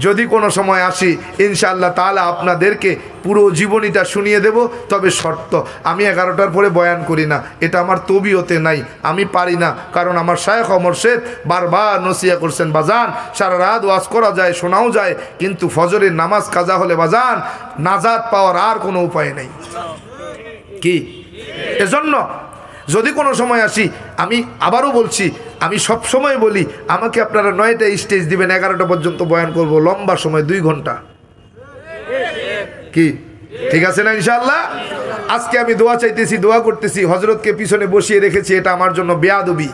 যদি কোনো সময় আসি ইনশাআল্লাহ তাআলা আপনাদেরকে পুরো জীবনীটা শুনিয়ে দেব, তবে শর্ত, আমি 11টার পরে বয়ান করি না, এটা আমার তবিয়তে নাই, আমি পারি না। কারণ আমার শায়েখ মুর্শিদ বারবার নসিহত করছেন, বাজান সারা রাত ওয়াজ করা যায়, শোনাও যায়, কিন্তু ফজরের নামাজ কাজা হলে বাজান নাজাত পাওয়ার আর কোনো উপায় নেই। কি এজন্য যদি কোনো সময় আসি, আমি আবারও বলছি, আমি সব সময় বলি, আমাকে আপনারা 9টা স্টেজ দিবেন, 11টা পর্যন্ত বয়ান করব, লম্বা সময় 2 ঘন্টা। কি ঠিক আছে না? ইনশাআল্লাহ। আজকে আমি দোয়া চাইতেছি, দোয়া করতেছি, হযরতকে পিছনে বসিয়ে রেখেছি, এটা আমার জন্য বেয়াদবি।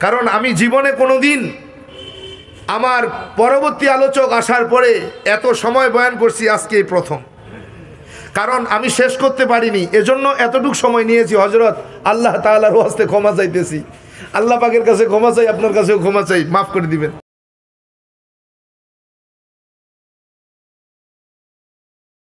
কারণ আমি জীবনে কোনোদিন আমার পরবর্তী আলোচক আসার পরে এত সময় বয়ান করছি, আজকে প্রথম। কারণ আমি শেষ করতে পারিনি, এজন্য এতটুকু সময় নিয়েছি। হযরত, আল্লাহ তাআলার ওয়াস্তে ক্ষমা চাইতেছি, আল্লাহ পাকের কাছে ক্ষমা চাই, আপনার কাছেও ক্ষমা চাই, মাফ করে দিবেন।